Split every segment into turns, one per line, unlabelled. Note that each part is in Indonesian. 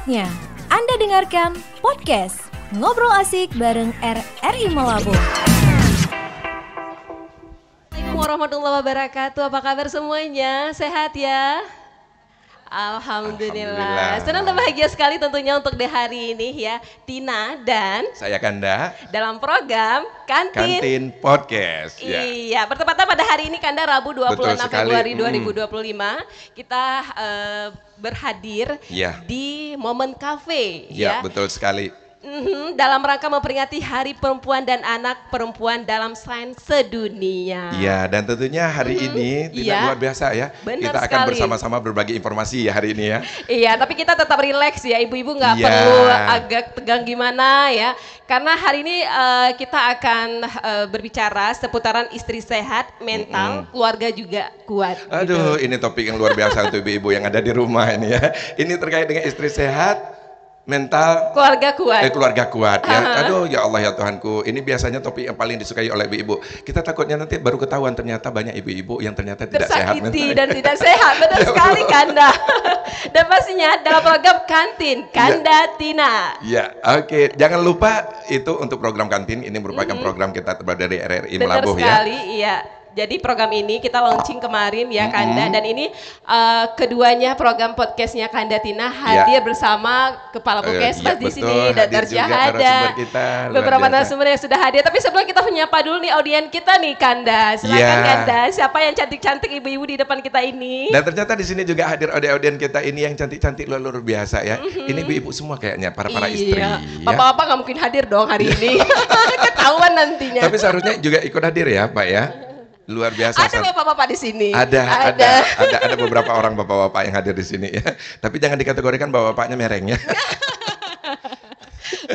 Saatnya Anda dengarkan podcast Ngobrol Asik bareng RRI Malabo.
Assalamualaikum warahmatullahi wabarakatuh. Apa kabar semuanya? Sehat ya? Alhamdulillah. Senang dan bahagia sekali tentunya untuk di hari ini ya, Tina dan
saya Kanda
dalam program
Kantin Podcast.
Iya, bertepatan pada hari ini Kanda Rabu 26 Februari 2025 kita berhadir di Momen Cafe
ya. Betul sekali.
Dalam rangka memperingati Hari Perempuan dan Anak Perempuan dalam Sains Sedunia.
Iya, dan tentunya hari ini tidak luar biasa ya.
Benar
kita akan bersama-sama berbagi informasi ya hari ini ya.
Iya, tapi kita tetap rileks ya, ibu-ibu nggak perlu agak tegang gimana ya. Karena hari ini kita akan berbicara seputaran istri sehat, mental, keluarga juga kuat.
Aduh, ini topik yang luar biasa untuk ibu-ibu yang ada di rumah ini ya. Ini terkait dengan istri sehat, mental, keluarga kuat ya. Aduh ya Allah ya Tuhanku, ini biasanya topik yang paling disukai oleh ibu-ibu. Kita takutnya nanti baru ketahuan ternyata banyak ibu-ibu yang ternyata tidak sehat
tersakiti dan tidak sehat. Benar sekali Kanda. Dan pastinya dalam program Kantin Kanda Tina.
Ya, oke. Jangan lupa itu untuk program Kantin, ini merupakan program kita terbaru dari RRI Malabo ya.
Benar sekali, iya. Jadi program ini kita launching kemarin ya Kanda, dan ini keduanya program podcastnya Kanda Tina hadir bersama Kepala Puskesmas di sini, Dr. Syahada, beberapa narasumber yang sudah hadir. Tapi sebelum kita menyapa dulu nih audien kita nih Kanda, silakan Kanda, siapa yang cantik-cantik ibu-ibu di depan kita ini?
Dan ternyata di sini juga hadir audien kita ini yang cantik-cantik luar biasa ya. Ini ibu-ibu semua kayaknya, para istri.
Bapak-bapak nggak mungkin hadir dong hari ini, ketahuan nantinya.
Tapi seharusnya juga ikut hadir ya Pak ya. Luar biasa.
Ada bapak-bapak di sini.
Ada beberapa orang bapak-bapak yang hadir di sini ya. Tapi jangan dikategorikan bapak-bapaknya mereng ya.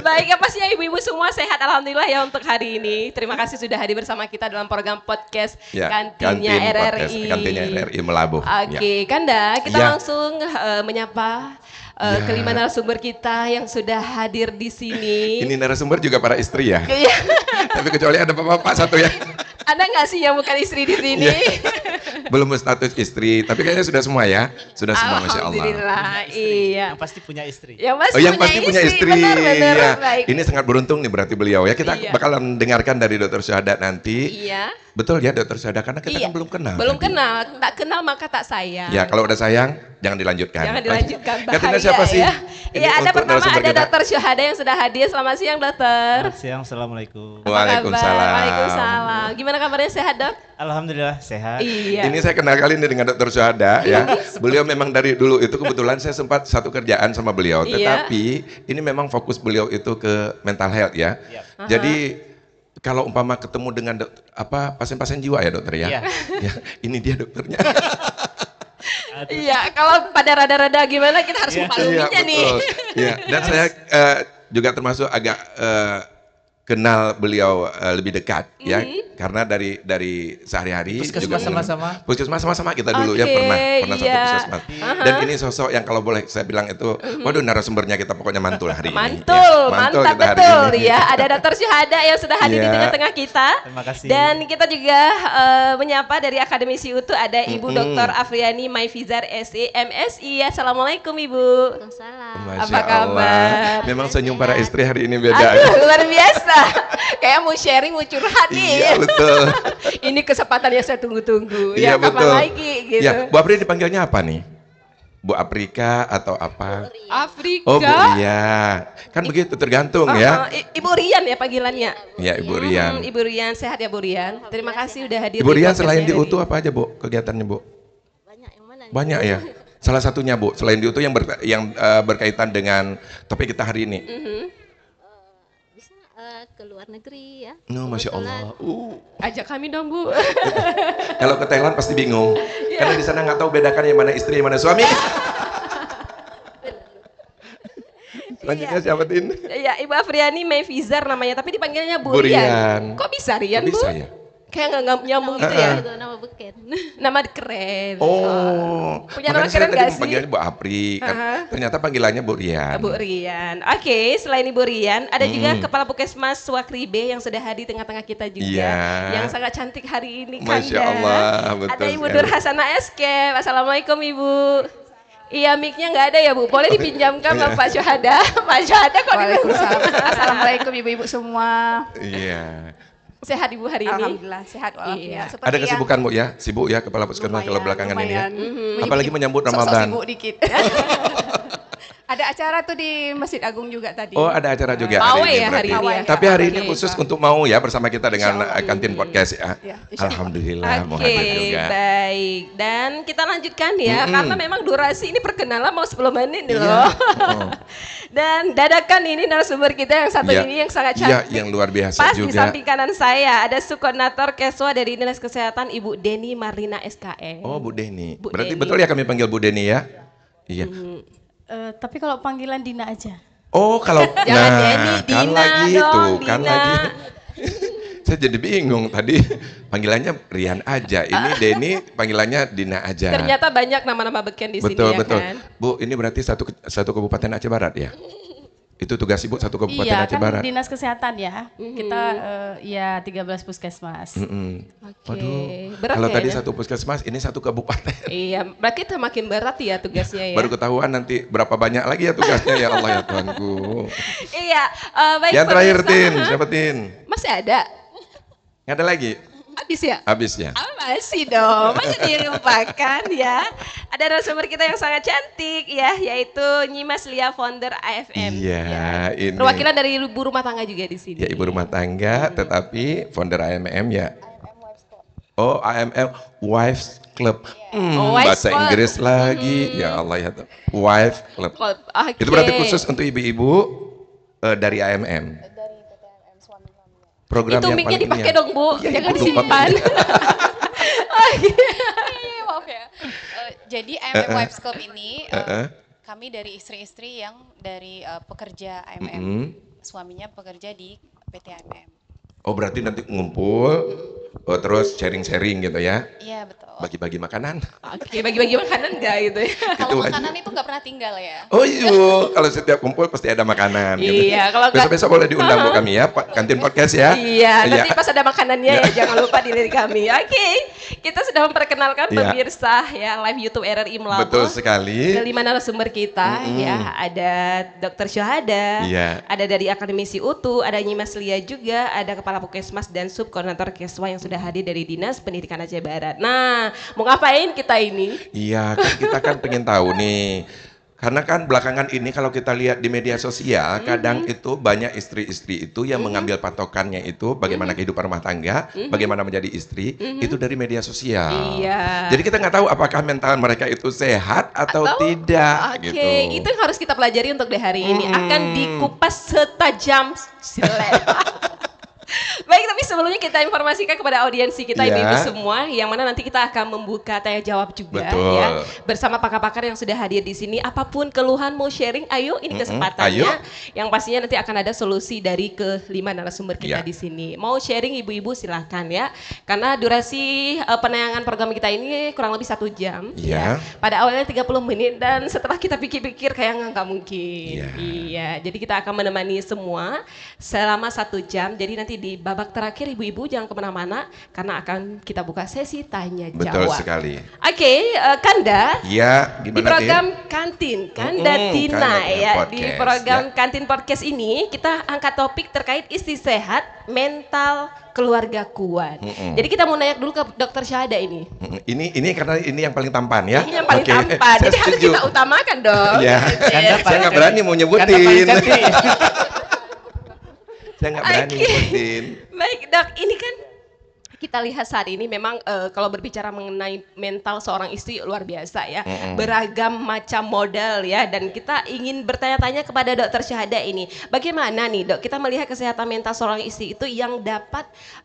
Baik, apa sih ya ibu-ibu semua sehat alhamdulillah ya untuk hari ini. Terima kasih sudah hadir bersama kita dalam program podcast Kantinnya RRI.
Kantinnya RRI Malabo.
Oke, Kanda, kita langsung menyapa kelima narasumber kita yang sudah hadir di sini.
Ini narasumber juga para istri ya. Tapi kecuali ada bapak-bapak satu ya.
Ada nggak sih yang bukan istri di sini?
Belum status istri, tapi kayaknya sudah semua ya. Sudah semua, Masya Allah.
Alhamdulillah, iya.
Yang pasti punya istri.
Yang pasti punya istri.
Benar,
ya.
baik.
Ini sangat beruntung nih berarti beliau ya. Kita bakalan dengarkan dari Dr. Syahada nanti.
Iya.
Betul ya Dr. Syahada, karena kita kan belum kenal.
Belum kenal, tak kenal maka tak sayang.
Ya, kalau udah sayang, jangan dilanjutkan.
Jangan dilanjutkan, bahaya
Katina siapa sih?
Iya, ada pertama ada Dr. Syahada yang sudah hadir. Selamat siang, Dokter.
Selamat siang, Assalamualaikum.
Waalaikumsalam.
Waalaikumsalam. Gimana kabarnya, sehat Dok?
Alhamdulillah sehat.
Iya.
Ini saya kenal kali ini dengan Dr. Syahada ya. Beliau memang dari dulu itu kebetulan saya sempat satu kerjaan sama beliau. Tetapi ini memang fokus beliau itu ke mental health ya. Jadi kalau umpama ketemu dengan pasien-pasien jiwa ya dokter ya. Ya, ini dia dokternya.
Iya, kalau pada rada-rada gimana kita harus memaluminya nih.
Iya, dan saya juga termasuk agak kenal beliau lebih dekat ya, karena dari sehari-hari
puskesmas
sama-sama kita dulu ya pernah satu puskesmas. Dan ini sosok yang kalau boleh saya bilang itu, waduh narasumbernya kita pokoknya mantul hari ini.
Mantul, mantap betul ya. Ada Dr. Syahada yang sudah hadir di tengah-tengah kita.
Terima kasih.
Dan kita juga menyapa dari Akademisi UTU ada Ibu Dr. Afriani Maifizar SE MSI. Assalamualaikum Ibu.
Waalaikumsalam.
Apa kabar?
Memang senyum para istri hari ini beda.
Aduh, luar biasa. Kayak mau sharing, mau curhat nih.
Iya betul.
Ini kesempatan yang saya tunggu-tunggu.
Iya
ya, kapan lagi gitu.
Ya, Bu Apri dipanggilnya apa nih? Bu Aprika atau apa?
Afrika.
Oh Bu Ria. Kan begitu tergantung ya.
Ibu Rian ya panggilannya.
Ya Ibu Rian.
Ibu Rian, sehat ya Bu Rian. Terima kasih udah hadir.
Ibu Rian selain di UTU apa aja Bu kegiatannya Bu?
Banyak, yang mana?
Banyak ya. Salah satunya Bu, selain di UTU yang berkaitan dengan topik kita hari ini.
Bisa ke luar negeri ya.
No, Masya Allah.
Ajak kami dong Bu.
Kalau ke Thailand pasti bingung. Karena di sana nggak tahu bedakan yang mana istri, yang mana suami. Selanjutnya siapa Tin?
Ya, Ibu Afriani Maifizar namanya, tapi dipanggilnya Bu Rian. Kok bisa Rian Bu?
Bisa ya?
Kayak nggak nyambung gitu ya.
Itu nama beken.
Nama keren. Punya nama
makanya saya
keren
tadi
gak sih?
memanggilnya Bu Apri, kan ternyata panggilannya Bu Rian.
Bu Rian. Oke, selain Ibu Rian, ada juga Kepala Puskesmas Swakribe yang sudah hadir di tengah-tengah kita juga.
Iya.
Yang sangat cantik hari ini
Masya
Kanda.
Allah, betul
Ada Ibu
sekali.
Nur Hasanah Eskep. Assalamualaikum Ibu. Iya, mic-nya nggak ada ya Bu, boleh dipinjamkan sama Pak Syuhada. Pak Syuhada kok
Waalaikumsalam. Assalamualaikum ibu-ibu semua.
Iya.
Sehat Ibu hari ini?
Alhamdulillah sehat
Iya.
walafiat.
Ada kesibukan Bu ya? Sibuk ya Kepala Puskesmas kalau belakangan ini ya? Apalagi menyambut
Sok-sok
Ramadan.
sibuk dikit. Ada acara tuh di Masjid Agung juga tadi.
Oh ada acara juga
Pawai
hari ini
ya hari
berarti.
ini ya?
Tapi hari ini
Oke.
khusus untuk mau ya bersama kita dengan
Insyaallah.
kantin podcast ya.
Ya, insyaallah.
Alhamdulillah mau
Oke,
hadir juga.
baik. Dan kita lanjutkan ya, karena memang durasi ini perkenalan mau 10 menit nih
Iya.
loh.
Oh.
Dan dadakan ini narasumber kita yang satu
Iya.
ini yang sangat
Iya,
cantik.
yang luar biasa
Pas di
juga.
samping kanan saya ada Subkoordinator Keswa dari Dinas Kesehatan Ibu Deni Marlina SKM.
Oh Bu Deni.
Bu
Berarti
Deni.
betul ya kami panggil Bu Deni ya? Iya.
Tapi kalau panggilan Dina aja.
Oh kalau
Jangan Deni,
kan
Dina
lagi
dong,
tuh, kan
Dina.
lagi. Saya jadi bingung tadi panggilannya Rian aja. Ini Deni panggilannya Dina aja.
Ternyata banyak nama-nama beken di sini
Betul
ya
betul.
kan.
Bu, ini berarti satu kabupaten Aceh Barat ya? Itu tugas Ibu satu kabupaten
Iya,
Aceh
kan
Barat.
Dinas Kesehatan ya. Kita ya 13 puskesmas.
Oke, berat
Kalau
ya
tadi
ini?
satu puskesmas, ini satu kabupaten.
Iya, berarti itu makin berat ya tugasnya ya.
Baru ketahuan nanti berapa banyak lagi ya tugasnya ya Allah ya Tuhanku.
Iya, baik.
Yang terakhir
pemirsa.
Tin, siapa Tin?
Masih ada?
Nggak ada lagi?
Habis ya?
Habisnya.
Masih dong, masih dilupakan ya. Ada narasumber kita yang sangat cantik ya, yaitu Nyimas Lia, founder AFM.
Iya, ini.
Perwakilan dari ibu rumah tangga juga di sini.
Ya ibu rumah tangga, tetapi founder AMM ya. Oh AMM Wives Club.
Oh, Wives
Bahasa
Club.
Inggris lagi, ya Allah ya. Wife Club.
Oke.
Itu berarti khusus untuk ibu-ibu dari AMM. Program
Itu
yang
mic-nya
paling
dipakai
ini ya.
dong Bu,
Iya,
jangan
Ibu lupa
disimpan.
Iya, maaf ya. Jadi AMM Wives Club ini kami dari istri-istri yang dari pekerja AMM, suaminya pekerja di PT AMM.
Oh berarti nanti ngumpul, terus sharing-sharing gitu ya.
Iya betul.
Bagi-bagi makanan.
Oke, bagi-bagi makanan enggak gitu ya?
Kalau
Itu aja.
makanan itu nggak pernah tinggal ya.
Oh iya, kalau setiap kumpul pasti ada makanan. gitu.
Iya, kalau nggak-
Besok-besok boleh diundang Bu kami ya, kantin podcast ya.
Iya, nanti pas ada makanannya ya, jangan lupa dilirik kami. Oke, kita sudah memperkenalkan
Iya.
pemirsa ya live YouTube RRI Melabu.
Betul sekali.
Ada 5 narasumber kita ya, ada Dr. Syuhada,
Iya.
ada dari Akademisi UTU, ada Nyimas Lia juga, ada Kepala Puskesmas dan Subkoordinator Keswa yang sudah hadir dari Dinas Pendidikan Aceh Barat. Nah, mau ngapain kita ini?
Iya, kan kita kan pengen tahu nih. Karena kan belakangan ini kalau kita lihat di media sosial, kadang itu banyak istri-istri itu yang mengambil patokannya itu bagaimana kehidupan rumah tangga, bagaimana menjadi istri, itu dari media sosial.
Iya.
Jadi kita nggak tahu apakah mental mereka itu sehat atau tidak
Oke,
gitu.
itu yang harus kita pelajari untuk di hari ini. Akan dikupas setajam silet. Baik, tapi sebelumnya kita informasikan kepada audiensi kita
Iya.
ibu-ibu semua, yang mana nanti kita akan membuka tanya jawab juga
Betul.
ya, bersama pakar-pakar yang sudah hadir di sini. Apapun keluhan mau sharing, ayo ini kesempatannya.
ayo.
Yang pastinya nanti akan ada solusi dari kelima narasumber kita
Iya.
di sini. Mau sharing ibu-ibu silahkan ya, karena durasi penayangan program kita ini kurang lebih 1 jam.
Iya.
Pada awalnya 30 menit dan setelah kita pikir-pikir kayak nggak mungkin.
Iya.
Iya, jadi kita akan menemani semua selama 1 jam. Jadi nanti di babak terakhir ibu-ibu jangan kemana-mana karena akan kita buka sesi tanya
Betul
jawab.
sekali.
Oke, Kanda.
Iya,
Di
gimana
program
Tin?
Kantin, Kanda Tina
Kanda Tina
ya. Di
Podcast,
program
ya.
Kantin Podcast ini kita angkat topik terkait istri sehat, mental, keluarga kuat. Jadi kita mau nanya dulu ke Dokter Syuhada ini.
Ini karena ini yang paling tampan ya.
Ini yang paling
Oke,
tampan,
saya
jadi harus
setuju.
kita utamakan dong.
Iya. Saya nggak berani mau nyebutin. Saya nggak berani
Oke.
nyebutin.
Baik Dok, ini kan kita lihat saat ini memang kalau berbicara mengenai mental seorang istri luar biasa ya, beragam macam model ya, dan kita ingin bertanya-tanya kepada Dokter Syuhada ini, bagaimana nih Dok kita melihat kesehatan mental seorang istri itu yang dapat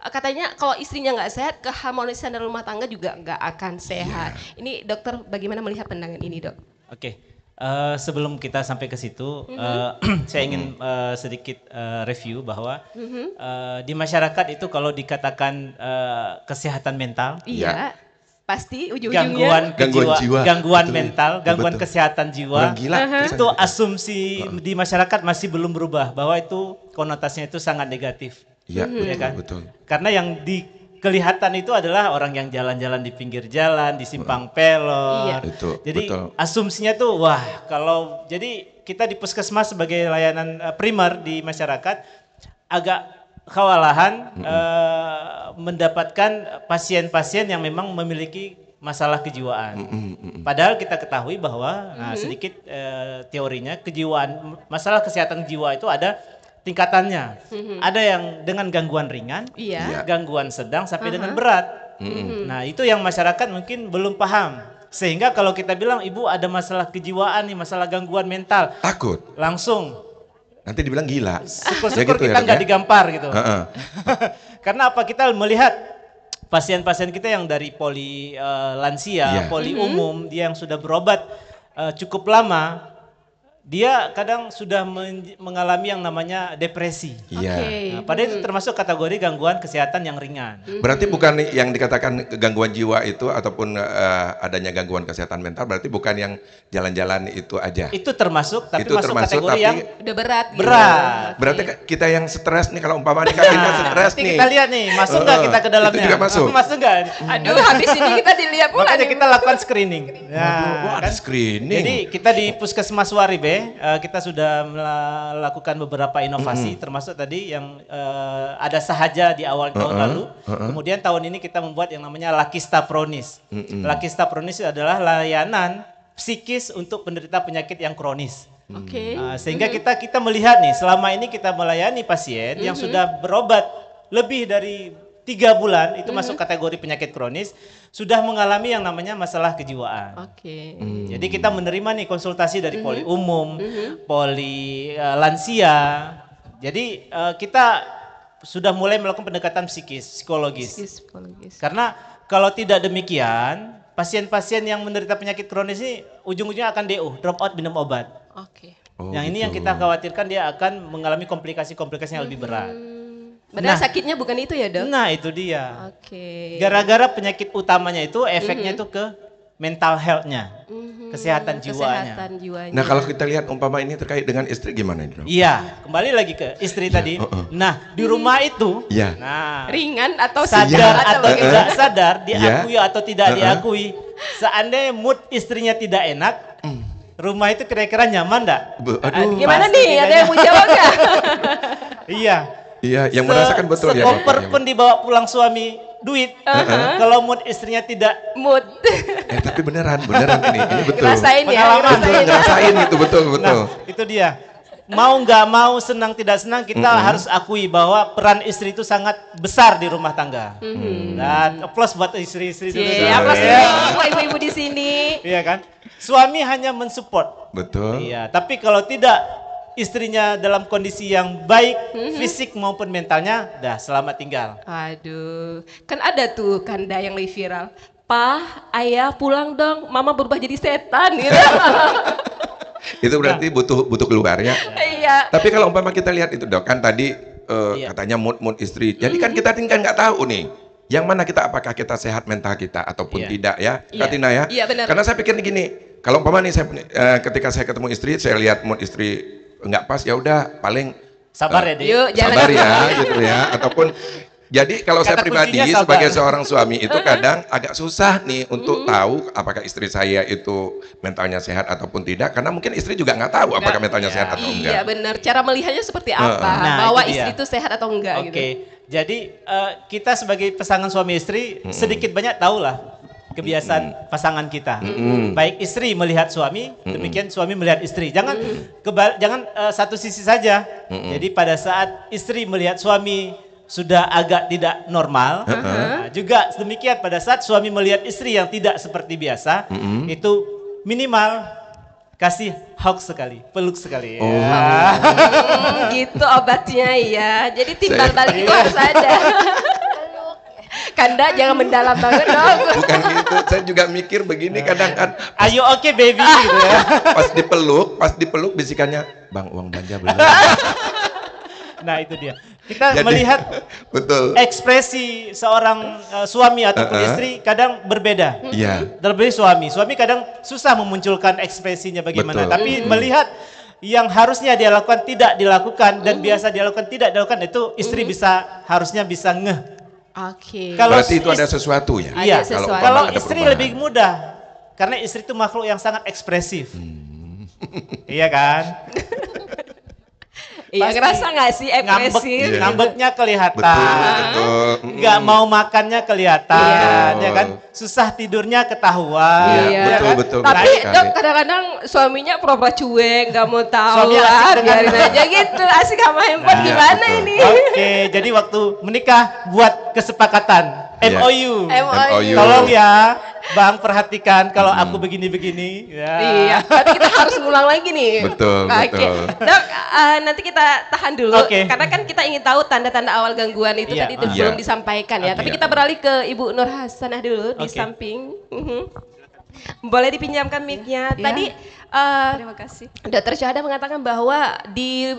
katanya kalau istrinya nggak sehat, keharmonisan dalam rumah tangga juga nggak akan sehat. Ini Dokter bagaimana melihat pandangan ini Dok?
Oke, sebelum kita sampai ke situ, saya ingin sedikit review bahwa di masyarakat itu kalau dikatakan kesehatan mental,
Iya, pasti ujung-ujungnya
Gangguan jiwa.
gangguan
Betul,
mental, gangguan
betul.
kesehatan jiwa,
Orang gila.
itu asumsi di masyarakat masih belum berubah bahwa itu konotasinya itu sangat negatif.
Iya,
Ya kan?
betul.
Karena yang kelihatan itu adalah orang yang jalan-jalan di pinggir jalan, di simpang pelor.
Iya.
Jadi
betul.
asumsinya tuh wah kalau jadi kita di puskesmas sebagai layanan primer di masyarakat agak kewalahan mendapatkan pasien-pasien yang memang memiliki masalah kejiwaan. Padahal kita ketahui bahwa sedikit teorinya kejiwaan, masalah kesehatan jiwa itu ada tingkatannya. Ada yang dengan gangguan ringan, gangguan sedang sampai dengan berat. Nah, itu yang masyarakat mungkin belum paham. Sehingga kalau kita bilang ibu ada masalah kejiwaan nih, masalah gangguan mental,
Takut.
langsung
Nanti dibilang gila.
syukur-syukur
gitu ya,
kita
Dok,
nggak
ya?
digampar gitu.
Karena
apa kita melihat pasien-pasien kita yang dari poli lansia, poli umum, dia yang sudah berobat cukup lama, dia kadang sudah mengalami yang namanya depresi.
Iya.
Nah, padahal itu termasuk kategori gangguan kesehatan yang ringan.
Berarti bukan yang dikatakan gangguan jiwa itu ataupun adanya gangguan kesehatan mental, berarti bukan yang jalan-jalan itu aja.
Itu termasuk, tapi
Itu
masuk
termasuk,
kategori
tapi
yang
Udah berat. Gitu.
berat.
Berarti kita yang stres nih, kalau umpama kita stres
Nanti
nih.
kita lihat nih, masuk nggak kita ke dalamnya?
Itu juga masuk.
Masuk nggak?
Aduh, habis ini kita dilihat pula.
Makanya
nih.
kita lakukan screening.
Wah, ada
kan?
screening.
Jadi kita di Puskesmas Waribe, kita sudah melakukan beberapa inovasi, termasuk tadi yang ada sahaja di awal tahun lalu. Kemudian tahun ini kita membuat yang namanya Lakista Pronis. Lakista Pronis adalah layanan psikis untuk penderita penyakit yang kronis.
Oke.
Sehingga kita melihat nih, selama ini kita melayani pasien yang sudah berobat lebih dari 3 bulan, itu masuk kategori penyakit kronis, sudah mengalami yang namanya masalah kejiwaan.
Oke.
Jadi kita menerima nih konsultasi dari poli umum, poli lansia. Jadi kita sudah mulai melakukan pendekatan psikologis.
Psikologis.
Karena kalau tidak demikian, pasien-pasien yang menderita penyakit kronis ini ujung-ujungnya akan DO, drop out minum obat.
Oke.
Yang ini yang kita khawatirkan dia akan mengalami komplikasi-komplikasi yang lebih berat.
Padahal sakitnya bukan itu ya, Dok?
Nah, itu dia.
Oke.
Gara-gara penyakit utamanya itu efeknya itu ke mental health-nya, kesehatan jiwanya.
Kesehatan jiwanya.
Nah, kalau kita lihat umpama ini terkait dengan istri gimana ini, Dok?
Iya, kembali lagi ke istri tadi. Nah, di rumah itu, nah,
ringan atau
sadar atau
bagaimana?
tidak sadar, diakui atau tidak diakui, seandainya mood istrinya tidak enak, rumah itu kira-kira nyaman enggak?
Aduh.
Gimana
Pasti
nih?
tidak
Ada yang mau jawab nggak?
Iya.
Iya, yang merasakan betul ya.
Sekoper pun dibawa pulang suami duit, kalau mood istrinya tidak
Mood.
Tapi beneran ini betul.
Ngerasain ya,
Pengalaman.
Ngerasain itu betul.
Nah, itu dia. Mau nggak mau, senang tidak senang, kita harus akui bahwa peran istri itu sangat besar di rumah tangga. Dan aplaus buat istri-istri dulu.
Aplaus
Ya.
dulu buat ibu-ibu di sini.
Iya kan? Suami hanya mensupport.
Betul.
Iya, tapi kalau tidak istrinya dalam kondisi yang baik, fisik maupun mentalnya, dah selamat tinggal.
Aduh, kan ada tuh Kanda yang lagi viral. Pah, ayah pulang dong, mama berubah jadi setan gitu.
Itu berarti butuh keluar ya.
Iya.
Tapi kalau umpama kita lihat itu, Dok, kan tadi katanya mood istri. Jadi kan kita tinggal nggak tahu nih, yang mana kita, apakah kita sehat mental kita ataupun tidak ya, Kak Tina ya.
Iya, benar.
Karena saya pikir gini, kalau umpama nih ketika saya ketemu istri, saya lihat mood istri nggak pas, ya udah paling
Sabar ya, Dek.
Yuk, jalan.
sabar ya gitu ya. Ataupun jadi kalau saya
Kata
pribadi
kuncinya sabar.
sebagai seorang suami itu kadang agak susah nih untuk tahu apakah istri saya itu mentalnya sehat ataupun tidak, karena mungkin istri juga nggak tahu apakah mentalnya sehat atau enggak.
Iya benar, cara melihatnya seperti apa,
Nah,
bahwa
itu dia.
istri itu sehat atau enggak
Oke,
gitu.
jadi kita sebagai pasangan suami istri sedikit banyak tahulah kebiasaan pasangan kita. Baik istri melihat suami, demikian suami melihat istri. Jangan jangan satu sisi saja. Jadi pada saat istri melihat suami sudah agak tidak normal, nah, juga demikian pada saat suami melihat istri yang tidak seperti biasa, itu minimal kasih hug sekali, peluk sekali.
Gitu obatnya ya. Jadi timbal balik itu harus ada. Kanda jangan mendalam banget dong.
Bukan gitu, saya juga mikir begini kadang kan.
Ayo oke baby gitu ya.
Pas dipeluk bisikannya, Bang uang belanja belum.
Nah itu dia. Kita
Jadi,
melihat
betul.
ekspresi seorang suami ataupun istri kadang berbeda.
Iya.
Terlebih suami kadang susah memunculkan ekspresinya bagaimana.
Betul.
Tapi melihat yang harusnya dia lakukan tidak dilakukan dan biasa dia lakukan tidak dilakukan, itu istri harusnya bisa ngeh.
Oke.
Berarti itu ada sesuatu ya?
Iya. Kalau
ada
istri
perubahan.
lebih mudah, karena istri itu makhluk yang sangat ekspresif. Iya kan?
Iya, ngerasa nggak sih ekspresif?
Ngambeknya kelihatan.
Betul.
Nggak mau makannya kelihatan, ya kan? Susah tidurnya ketahuan.
Iya, betul.
Tapi Dok, kadang-kadang suaminya pura-pura cuek, nggak mau tahu
Suami
lah,
asik
biarin aja gitu. Asik sama handphone gimana ini?
Oke, jadi waktu menikah buat kesepakatan. MOU. Tolong ya, Bang, perhatikan kalau aku begini-begini.
Iya, berarti kita harus ngulang lagi nih.
Betul.
Dok, nanti kita tahan dulu, karena kan kita ingin tahu tanda-tanda awal gangguan itu tadi itu belum disampaikan ya. Tapi kita beralih ke Ibu Nur Hasanah dulu di samping. Boleh dipinjamkan mic-nya. Tadi
Terima kasih.
Dr. Syahada mengatakan bahwa di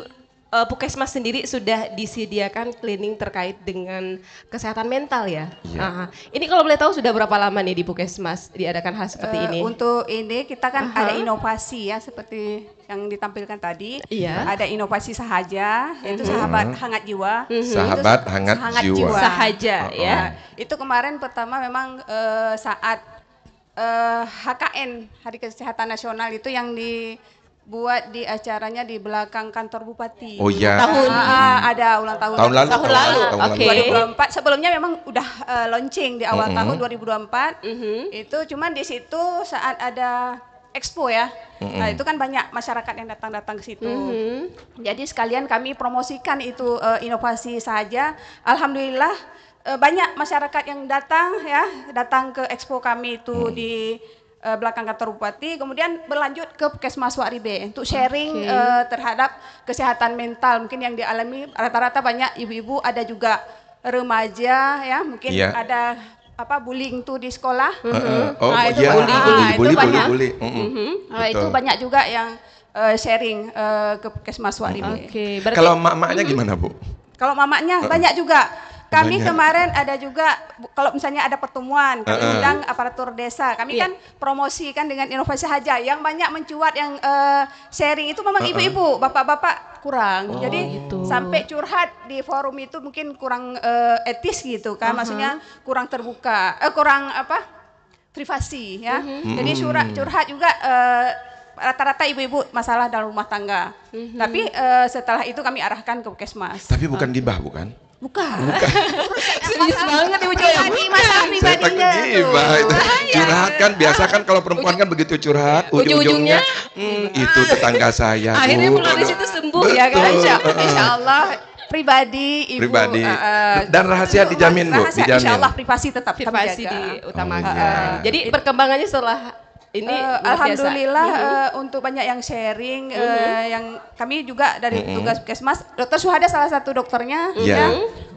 Puskesmas sendiri sudah disediakan cleaning terkait dengan kesehatan mental ya. Ini kalau boleh tahu sudah berapa lama nih di Puskesmas diadakan hal seperti ini?
Untuk ini kita kan ada inovasi ya seperti yang ditampilkan tadi. Ada inovasi sahaja, yaitu sahabat hangat jiwa.
Sahabat hangat jiwa.
Sahaja ya.
Itu kemarin pertama memang saat HKN Hari Kesehatan Nasional itu yang dibuat di acaranya di belakang kantor bupati.
Oh iya.
Ada ulang tahun.
Tahun lalu.
Oke.
2024 sebelumnya memang udah launching di awal tahun 2024. Itu cuman di situ saat ada expo ya. Nah, itu kan banyak masyarakat yang datang ke situ. Jadi sekalian kami promosikan itu inovasi saja. Alhamdulillah banyak masyarakat yang datang ke expo kami itu di belakang kantor bupati, kemudian berlanjut ke Puskesmas Waribe untuk sharing terhadap kesehatan mental mungkin yang dialami rata-rata banyak ibu-ibu, ada juga remaja ya, mungkin ada bullying tuh di sekolah.
Itu banyak.
Itu banyak juga yang sharing ke Puskesmas Waribe.
Kalau mak-maknya gimana, Bu?
Kalau mamanya banyak juga. Kami kemarin ada juga, kalau misalnya ada pertemuan, kami undang aparatur desa. Kami kan promosikan dengan inovasi saja. Yang banyak mencuat yang sharing itu memang ibu-ibu, bapak-bapak kurang. Jadi sampai curhat di forum itu mungkin kurang etis gitu kan. Maksudnya kurang terbuka, kurang privasi ya. Jadi curhat juga rata-rata ibu-ibu masalah dalam rumah tangga. Tapi setelah itu kami arahkan ke Puskesmas.
Tapi bukan gibah, bukan?
Bukan.
Serius banget Ibu Joya.
Masalah pribadinya tuh.
Curhat kan biasa kan kalau perempuan kan begitu curhat, ujung-ujungnya itu tetangga saya.
Akhirnya melalui situ sembuh ya kan?
Insya Allah pribadi ibu.
Dan rahasia dijamin, Bu.
Rahasia insya Allah privasi tetap
privasi diutamakan. Jadi perkembangannya setelah ini
alhamdulillah untuk banyak yang sharing, yang kami juga dari tugas Puskesmas, Dr. Syahada salah satu dokternya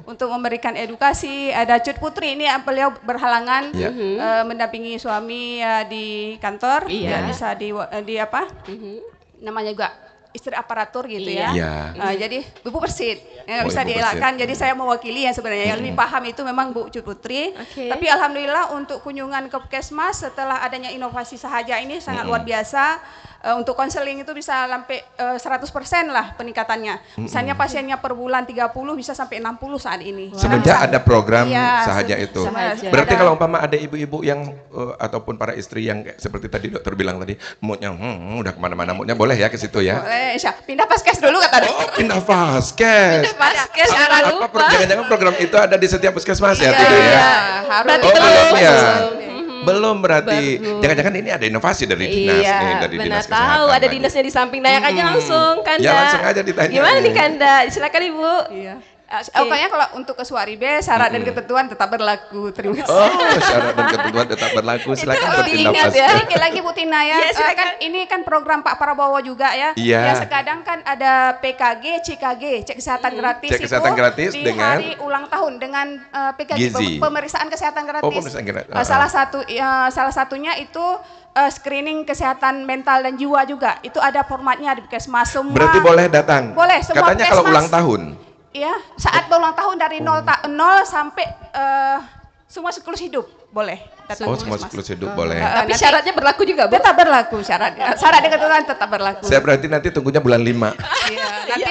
untuk memberikan edukasi. Ada Cut Putri ini beliau berhalangan mendampingi suami di kantor, bisa di apa? Namanya juga istri aparatur gitu ya. Jadi Bu Persit nggak bisa dielakkan. Jadi saya mewakili yang sebenarnya yang lebih paham itu memang Bu Cut Putri. Tapi alhamdulillah untuk kunjungan ke Puskesmas setelah adanya inovasi sahaja ini sangat luar biasa. Untuk konseling itu bisa sampai 100% lah peningkatannya. Misalnya pasiennya per bulan 30 bisa sampai 60 saat ini.
Semenjak ada program sahaja itu. Berarti
ada.
kalau umpama ada ibu-ibu yang ataupun para istri yang seperti tadi dokter bilang tadi, moodnya udah kemana-mana, moodnya boleh ya ke situ ya?
Boleh, pindah Paskes dulu kata dokter.
Oh, pindah Paskes.
Paskes, jangan lupa.
Jangan-jangan program itu ada di setiap Puskesmas ya? Tidak ya?
Harus.
Belum ya? Belum berarti. Jangan-jangan ini ada inovasi dari dinas nih, dari dinas kesehatan.
Tahu ada dinasnya di samping, tanyakan aja langsung Kanda.
Ya langsung aja ditanya.
Gimana nih Kanda? Silakan Ibu.
Iya. Pokoknya kalau untuk ke Suaribe syarat dan ketentuan tetap berlaku. Terima kasih.
Oh, syarat dan ketentuan tetap berlaku. Silakan bertindak
Diingat
Paskes.
ya. Sedikit lagi Bu Tina ya. Kan ini kan program Pak Prabowo juga ya. Ya sekadang kan ada PKG, CKG, cek kesehatan gratis.
Cek kesehatan gratis
di
dengan
hari ulang tahun dengan PKG,
Gizi.
pemeriksaan kesehatan gratis.
Oh, pemeriksaan gratis.
Salah satunya itu screening kesehatan mental dan jiwa juga. Itu ada formatnya di Puskesmas semua.
Berarti boleh datang.
Boleh semua.
Katanya kalau ulang tahun.
Iya, saat berulang tahun dari 0 sampai semua siklus hidup boleh ikatan
semua siklus hidup boleh.
Tapi syaratnya berlaku juga, Bu?
Tetap berlaku syaratnya. Syarat ketentuan tetap berlaku.
Saya berarti nanti tunggunya bulan 5.
Iya, nanti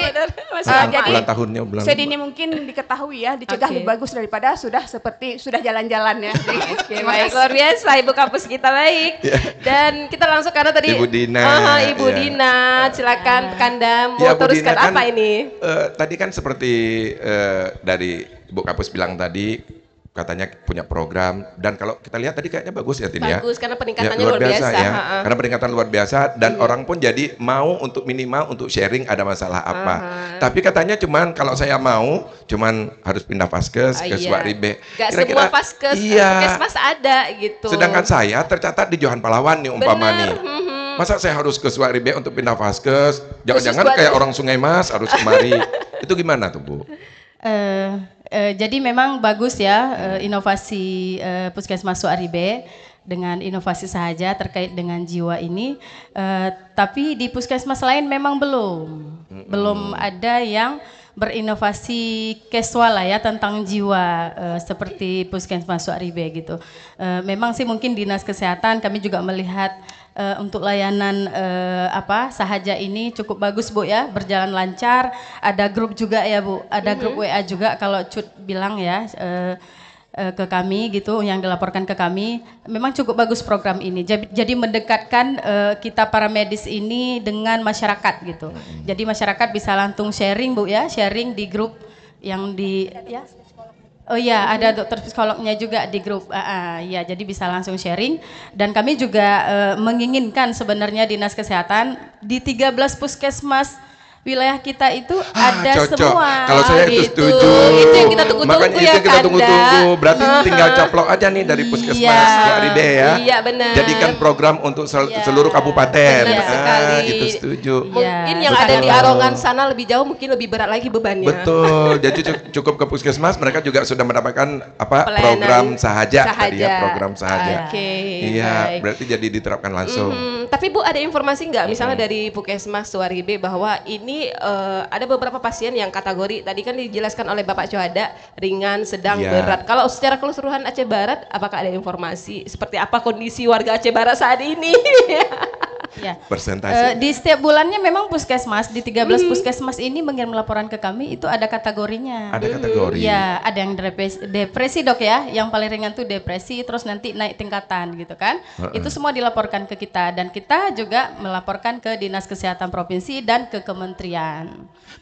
Jadi bulan tahunnya bulan 5.
sedini mungkin diketahui ya, dicegah lebih bagus daripada sudah jalan-jalan ya.
Oke, baik, luar biasa Ibu Kapus kita, baik. Dan kita langsung karena tadi
Ibu Dina.
Ibu Dina, silakan Kanda mau
Bu
teruskan
Dina
apa ini?
Tadi kan seperti dari Ibu Kapus bilang tadi, katanya punya program, dan kalau kita lihat tadi kayaknya bagus ya Tin ya.
Bagus karena peningkatannya luar biasa
ya. Karena peningkatan luar biasa dan orang pun jadi mau untuk minimal untuk sharing ada masalah apa. Tapi katanya cuman kalau saya mau cuman harus pindah Vaskes ke Suaribe.
Gak semua Vaskes, Puskesmas ada gitu.
Sedangkan saya tercatat di Johan Pahlawan nih umpama nih. Masa saya harus ke Suaribe untuk pindah Vaskes? Jangan-jangan kayak orang Sungai Mas harus kemari. Itu gimana tuh Bu?
Jadi memang bagus ya inovasi Puskesmas Suaribe dengan inovasi sahaja terkait dengan jiwa ini. Tapi di puskesmas lain memang belum ada yang berinovasi casual lah ya tentang jiwa seperti Puskesmas Suaribe gitu. Memang sih mungkin Dinas Kesehatan kami juga melihat untuk layanan sahaja ini cukup bagus Bu ya, berjalan lancar. Ada grup juga ya Bu, ada grup WA juga kalau Cut bilang ya ke kami gitu, yang dilaporkan ke kami. Memang cukup bagus program ini. Jadi mendekatkan kita para medis ini dengan masyarakat gitu. Jadi masyarakat bisa langsung sharing Bu ya, sharing di grup yang di ya. Oh iya, ada dokter psikolognya juga di grup. Ya, jadi bisa langsung sharing. Dan kami juga menginginkan sebenarnya Dinas Kesehatan di 13 puskesmas wilayah kita itu ada
cocok.
semua.
Kalau saya itu setuju.
Itu yang kita tunggu-tunggu.
Makanya
ya,
itu kita tunggu-tunggu. Berarti tinggal coplok aja nih dari Puskesmas Suaribe ya.
Iya benar.
Jadikan program untuk seluruh kabupaten.
Benar sekali.
Itu setuju.
Mungkin yang ada di Arongan sana lebih jauh, mungkin lebih berat lagi bebannya.
Betul. Jadi cukup ke Puskesmas, mereka juga sudah mendapatkan program sahaja tadi ya, program sahaja. Iya, berarti jadi diterapkan langsung.
Tapi Bu, ada informasi nggak misalnya dari Puskesmas Suaribe bahwa ini ada beberapa pasien yang kategori tadi kan dijelaskan oleh Bapak Cohada ringan, sedang, berat. Kalau secara keseluruhan Aceh Barat, apakah ada informasi seperti apa kondisi warga Aceh Barat saat ini?
Ya.
Persentase.
Di setiap bulannya memang puskesmas di 13 puskesmas ini mengirim laporan ke kami, itu ada kategorinya.
Ada kategori.
Ya, ada yang depresi Dok ya, yang paling ringan tuh depresi, terus nanti naik tingkatan gitu kan. Itu semua dilaporkan ke kita dan kita juga melaporkan ke Dinas Kesehatan Provinsi dan ke Kementerian.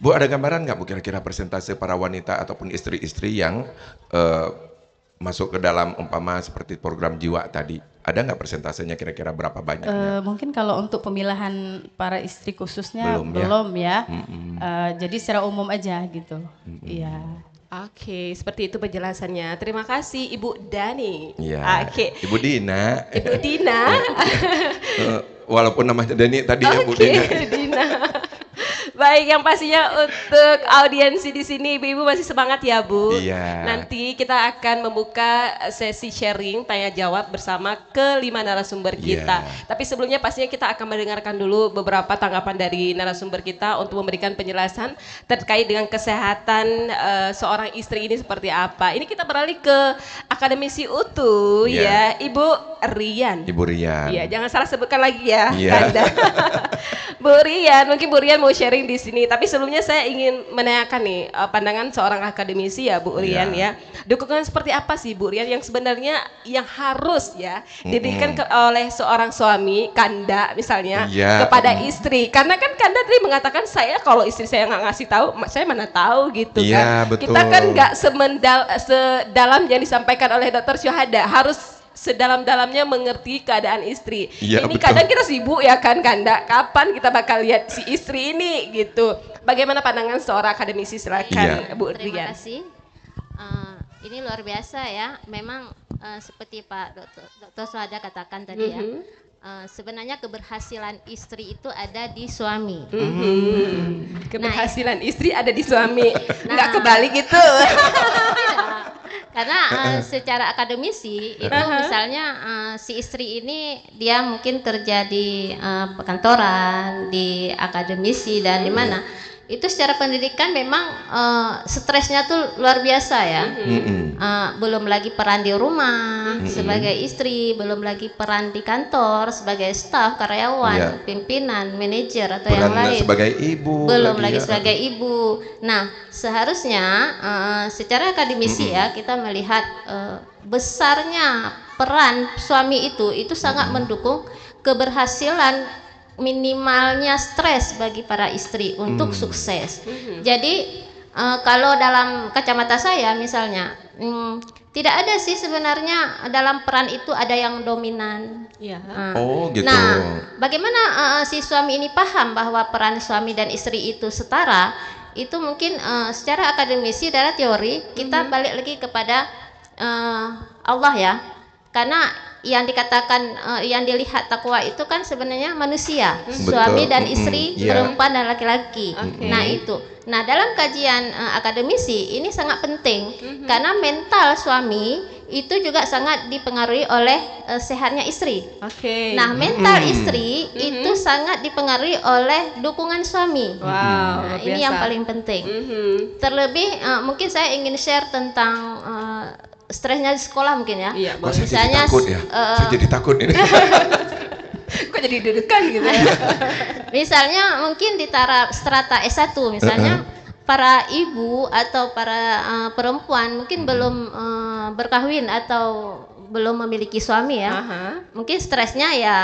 Bu, ada gambaran nggak Bu kira-kira persentase para wanita ataupun istri-istri yang masuk ke dalam umpama seperti program jiwa tadi? Ada nggak persentasenya kira-kira berapa banyaknya?
Mungkin kalau untuk pemilihan para istri khususnya
belum
ya. Jadi secara umum aja gitu. Iya.
Oke, seperti itu penjelasannya. Terima kasih Ibu Dani.
Iya.
Oke.
Ibu Dina.
Ibu Dina.
Walaupun namanya Dani tadi ya Bu Dina.
Baik, yang pastinya untuk audiensi di sini Ibu-ibu masih semangat ya Bu.
Iya.
Nanti kita akan membuka sesi sharing tanya jawab bersama kelima narasumber kita. Tapi sebelumnya pastinya kita akan mendengarkan dulu beberapa tanggapan dari narasumber kita untuk memberikan penjelasan terkait dengan kesehatan seorang istri ini seperti apa. Ini kita beralih ke akademisi UTU ya, Ibu Rian.
Ibu Rian.
Iya, jangan salah sebutkan lagi ya,
Kanda.
Bu Rian, mungkin Bu Rian mau sharing di sini. Tapi sebelumnya saya ingin menanyakan nih pandangan seorang akademisi ya Bu Rian ya. Dukungan seperti apa sih Bu Rian yang sebenarnya yang harus ya diberikan oleh seorang suami Kanda misalnya kepada istri. Karena kan Kanda tadi mengatakan saya kalau istri saya nggak ngasih tahu, saya mana tahu gitu kan.
Betul.
Kita kan nggak sedalam yang disampaikan oleh Dr. Syuhada, harus sedalam-dalamnya mengerti keadaan istri. Ini betul. Kadang kita sibuk ya kan Kanda, kapan kita bakal lihat si istri ini gitu. Bagaimana pandangan seorang akademisi, silakan Bu Rian.
Terima kasih. Ini luar biasa ya. Memang seperti Pak Dr. Suhada katakan tadi ya. Sebenarnya keberhasilan istri itu ada di suami.
Keberhasilan istri ada di suami. Nggak kebalik gitu.
Karena secara akademisi itu misalnya si istri ini dia mungkin kerja di perkantoran, di akademisi dan di mana. itu secara pendidikan memang stresnya tuh luar biasa ya. Belum lagi peran di rumah sebagai istri, belum lagi peran di kantor sebagai staf, karyawan, pimpinan, manajer atau yang lain.
Sebagai ibu.
Belum lagi sebagai ibu. Nah, seharusnya secara akademisi ya kita melihat besarnya peran suami itu sangat mendukung keberhasilan minimalnya stres bagi para istri untuk sukses. Jadi kalau dalam kacamata saya misalnya tidak ada sih sebenarnya dalam peran itu ada yang dominan.
Oh gitu.
Nah, bagaimana si suami ini paham bahwa peran suami dan istri itu setara? Itu mungkin secara akademisi, secara teori kita balik lagi kepada Allah ya. Karena yang dikatakan yang dilihat takwa itu kan sebenarnya manusia, suami dan istri, perempuan dan laki-laki. Nah itu. Nah dalam kajian akademisi ini sangat penting karena mental suami itu juga sangat dipengaruhi oleh sehatnya istri. Nah mental istri itu sangat dipengaruhi oleh dukungan suami. Nah, ini yang paling penting. Terlebih mungkin saya ingin share tentang stresnya di sekolah mungkin ya.
Misalnya saya jadi takut ini.
Kok jadi deg-degan gitu ya.
Misalnya mungkin di taraf strata S1 misalnya para ibu atau para perempuan mungkin belum berkahwin atau belum memiliki suami ya. Mungkin stresnya ya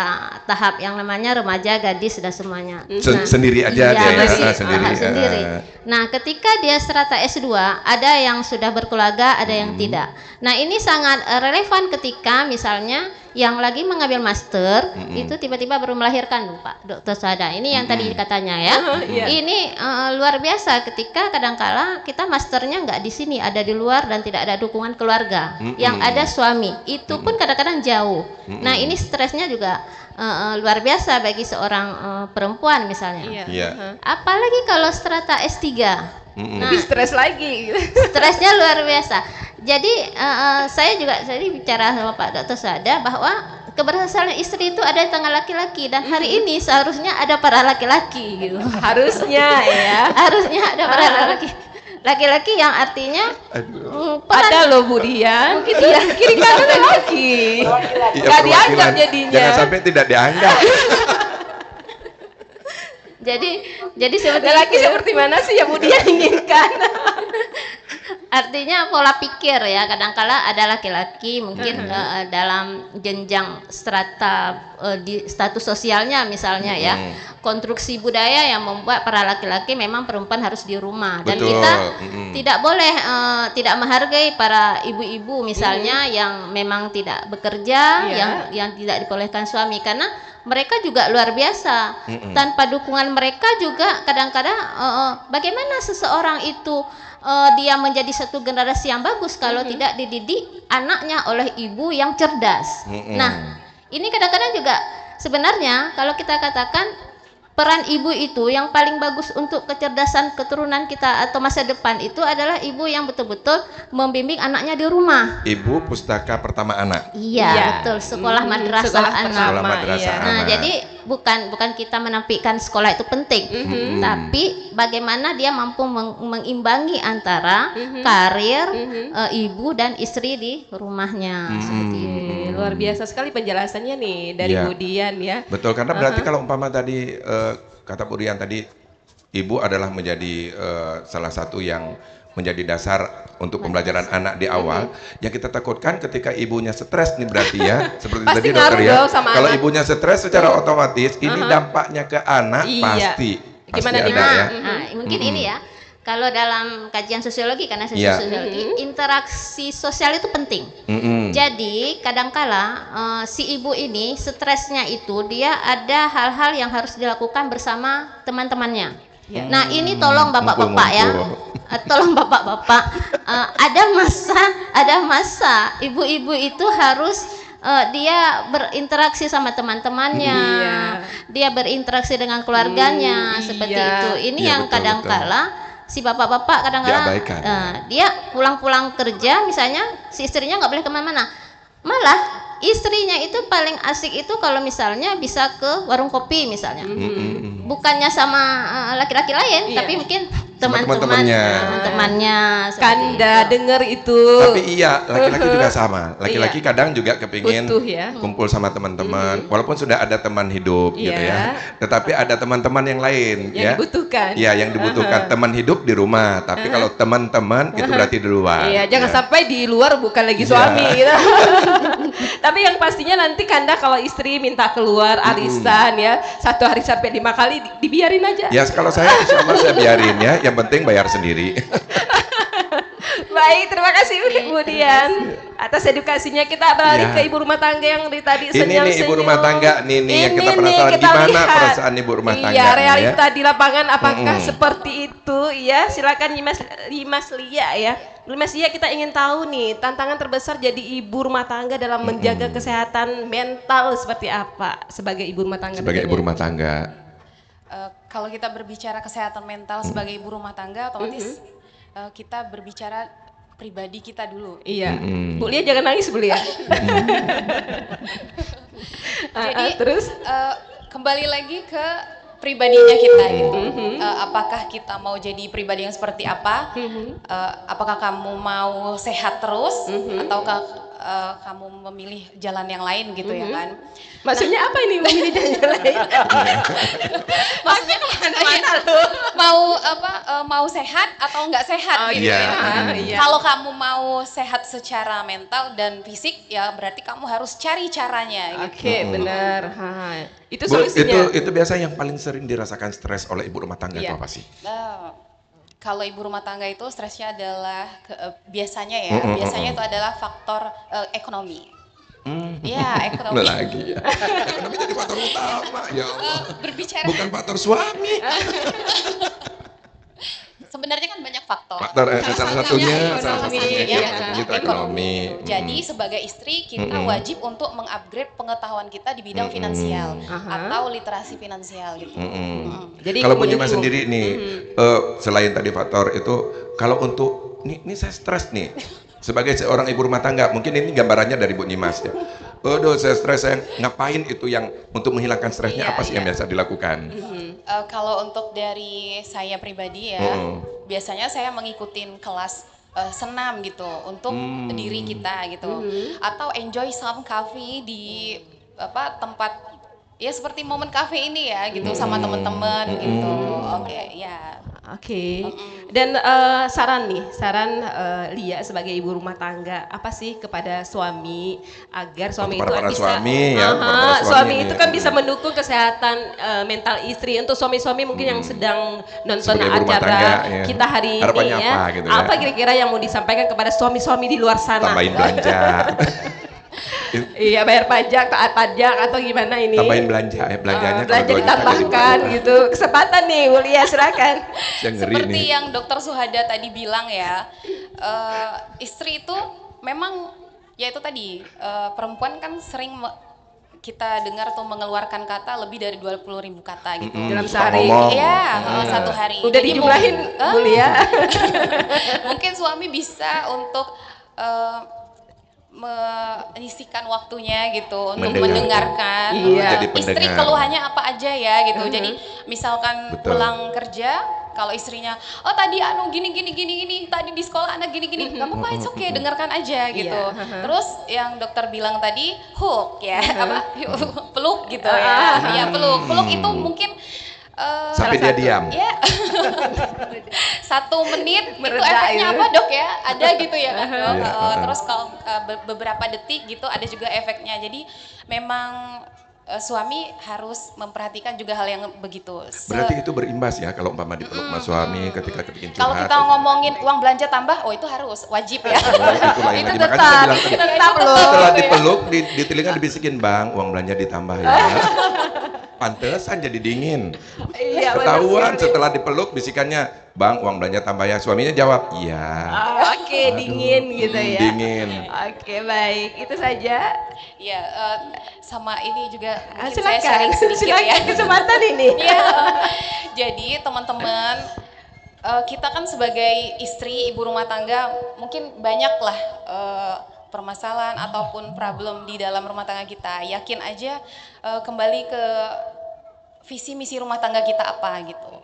tahap yang namanya remaja, gadis dan semuanya.
Sendiri aja dia
sendiri. Nah, ketika dia strata S2, ada yang sudah berkeluarga, ada yang tidak. Nah, ini sangat relevan ketika misalnya yang lagi mengambil master itu tiba-tiba baru melahirkan, Pak Dr. Suhada. Ini yang tadi katanya ya. Ini luar biasa ketika kadangkala kita masternya nggak di sini, ada di luar dan tidak ada dukungan keluarga. Yang ada suami. Itu pun kadang-kadang jauh. Nah, ini stresnya juga luar biasa bagi seorang perempuan misalnya. Apalagi kalau strata S3. Nah,
lebih stres lagi.
Stresnya luar biasa. Jadi saya bicara sama Pak Dr. Suhada bahwa keberhasilan istri itu ada di tangan laki-laki dan hari ini seharusnya ada para laki-laki gitu.
Harusnya ya.
Harusnya ada para laki-laki yang artinya
ada loh Bu Dian. Mungkin dia kiri kanan lagi. Gak dianggap jadinya.
Jangan sampai tidak dianggap.
Jadi seperti
laki seperti mana sih yang Bu Dian inginkan?
Artinya pola pikir ya, kadangkala ada laki-laki mungkin dalam jenjang strata di status sosialnya misalnya ya, konstruksi budaya yang membuat para laki-laki memang perempuan harus di rumah. Dan kita tidak boleh tidak menghargai para ibu-ibu misalnya yang memang tidak bekerja, yang tidak dibolehkan suami, karena mereka juga luar biasa. Tanpa dukungan mereka juga kadang-kadang bagaimana seseorang itu dia menjadi satu generasi yang bagus kalau tidak dididik anaknya oleh ibu yang cerdas. Nah, ini kadang-kadang juga sebenarnya kalau kita katakan peran ibu itu yang paling bagus untuk kecerdasan keturunan kita atau masa depan itu adalah ibu yang betul-betul membimbing anaknya di rumah.
Ibu pustaka pertama anak.
Iya, betul. Sekolah madrasah anak.
Sekolah madrasah anak.
Nah, jadi bukan kita menampilkan sekolah itu penting, tapi bagaimana dia mampu mengimbangi antara karir ibu dan istri di rumahnya. Seperti itu.
Luar biasa sekali penjelasannya nih dari Bu Dian ya.
Betul, karena berarti kalau umpama tadi kata Bu Dian tadi, ibu adalah menjadi salah satu yang menjadi dasar untuk pembelajaran anak di awal. Yang kita takutkan ketika ibunya stres nih berarti ya, seperti tadi dokter ya. Kalau ibunya stres secara otomatis ini dampaknya ke anak pasti ada ya.
Mungkin ini ya. Kalau dalam kajian sosiologi, karena saya sosiologi, interaksi sosial itu penting. Jadi kadangkala si ibu ini stresnya itu dia ada hal-hal yang harus dilakukan bersama teman-temannya. Nah ini tolong bapak-bapak ya, tolong bapak-bapak, ada masa ibu-ibu itu harus dia berinteraksi sama teman-temannya, dia berinteraksi dengan keluarganya, seperti itu. Ini yang kadangkala si bapak-bapak kadang-kadang dia pulang-pulang kerja misalnya si istrinya nggak boleh kemana-mana, malah istrinya itu paling asik itu kalau misalnya bisa ke warung kopi misalnya. Bukannya sama laki-laki lain, tapi mungkin teman-temannya.
Kanda dengar itu.
Tapi iya, laki-laki juga sama. Laki-laki kadang juga kepingin kumpul sama teman-teman, walaupun sudah ada teman hidup gitu ya. Tetapi ada teman-teman yang lain
yang dibutuhkan.
Iya, yang dibutuhkan. Teman hidup di rumah, tapi kalau teman-teman itu berarti di luar.
Iya, jangan sampai di luar bukan lagi suami gitu. Tapi yang pastinya nanti Kanda kalau istri minta keluar arisan ya, 1 hari sampai 5 kali dibiarin aja.
Ya, kalau saya insya Allah saya biarin ya, yang penting bayar sendiri.
Baik, terima kasih Bu Dian atas edukasinya. Kita balik ke ibu rumah tangga yang dari tadi senyum-senyum.
Ini ibu rumah tangga nih yang kita penasaran gimana perasaan ibu rumah tangga.
Iya, realita di lapangan apakah seperti itu ya? Silakan Mas Lia ya. Mas Lia, kita ingin tahu nih tantangan terbesar jadi ibu rumah tangga dalam menjaga kesehatan mental seperti apa sebagai ibu rumah tangga?
Sebagai ibu rumah tangga.
Kalau kita berbicara kesehatan mental sebagai ibu rumah tangga, otomatis kita berbicara pribadi kita dulu.
Iya. Bu Lia jangan nangis Bu Lia.
Jadi terus kembali lagi ke pribadinya kita gitu. Apakah kita mau jadi pribadi yang seperti apa? Apakah kamu mau sehat terus ataukah kamu memilih jalan yang lain gitu ya kan?
Maksudnya apa ini memilih jalan yang lain?
Maksudnya kemana-mana loh. Mau sehat atau nggak sehat gitu ya. Kalau kamu mau sehat secara mental dan fisik ya berarti kamu harus cari caranya.
Oke, benar. Itu solusinya.
Itu biasa yang paling sering dirasakan stres oleh ibu rumah tangga itu apa sih?
Kalau ibu rumah tangga itu stresnya adalah biasanya itu adalah faktor ekonomi. Ya, ekonomi.
Lagi ya. Ekonomi jadi faktor utama, ya Allah.
Berbicara.
Bukan faktor suami.
Sebenarnya kan banyak faktor.
Salah satunya
ekonomi. Jadi sebagai istri kita wajib untuk mengupgrade pengetahuan kita di bidang finansial atau literasi finansial gitu.
Jadi kalau Bu Nyimas sendiri nih, selain tadi faktor itu, kalau untuk ini saya stres nih. Sebagai seorang ibu rumah tangga, mungkin ini gambarannya dari Bu Nyimas ya. Saya stres, saya ngapain itu yang untuk menghilangkan stresnya apa sih yang biasa dilakukan?
Kalau untuk dari saya pribadi ya, biasanya saya mengikuti kelas senam gitu untuk diri kita gitu, atau enjoy some coffee di tempat ya seperti momen cafe ini ya gitu sama teman-teman gitu. Oke.
Dan saran Lia sebagai ibu rumah tangga apa sih kepada suami agar suami itu bisa suami itu kan bisa mendukung kesehatan mental istri. Untuk suami-suami mungkin yang sedang nonton acara kita hari ini ya, apa kira-kira yang mau disampaikan kepada suami-suami di luar sana?
Tambahin belanja.
Iya, bayar pajak, taat pajak atau gimana ini?
Tambahin belanjanya
belanja ditambahkan gitu. Kesempatan nih, Bu Lia, silakan.
Seperti yang Dokter Suhada tadi bilang ya, istri itu memang ya itu tadi perempuan kan sering kita dengar tuh mengeluarkan kata lebih dari 20.000 kata gitu
dalam sehari.
Iya, satu hari.
Udah dijumlahin, Bu Lia.
Mungkin suami bisa untuk menyisihkan waktunya gitu untuk mendengarkan istri keluhannya apa aja ya gitu. Jadi misalkan pulang kerja, kalau istrinya tadi gini tadi di sekolah anak gini nggak apa-apa, it's okay, dengarkan aja gitu. Terus yang dokter bilang tadi hook ya peluk gitu ya peluk itu mungkin
sampai dia diam.
Ya. 1 menit itu efeknya apa dok ya? Ada gitu ya kan dok. Terus kalau beberapa detik gitu ada juga efeknya. Jadi memang suami harus memperhatikan juga hal yang begitu.
Berarti itu berimbas ya kalau umpama dipeluk sama suami ketika curhat.
Kalau kita ngomongin uang belanja tambah, itu harus wajib ya.
Itu tetap loh. Setelah dipeluk di telinga dibisikin, "Bang, uang belanja ditambah ya." Pantesan jadi dingin. Ketahuan setelah dipeluk bisikannya, "Bang, uang belanja tambah ya." Suaminya jawab, "Iya."
Oke, dingin gitu ya.
Dingin.
Oke, baik. Itu saja.
Ya, sama ini juga
silakan,
saya sharing sedikit ya.
Kesempatan ini.
Ya. Jadi teman-teman, kita kan sebagai istri, ibu rumah tangga mungkin banyaklah permasalahan ataupun problem di dalam rumah tangga kita, yakin aja kembali ke visi misi rumah tangga kita apa gitu.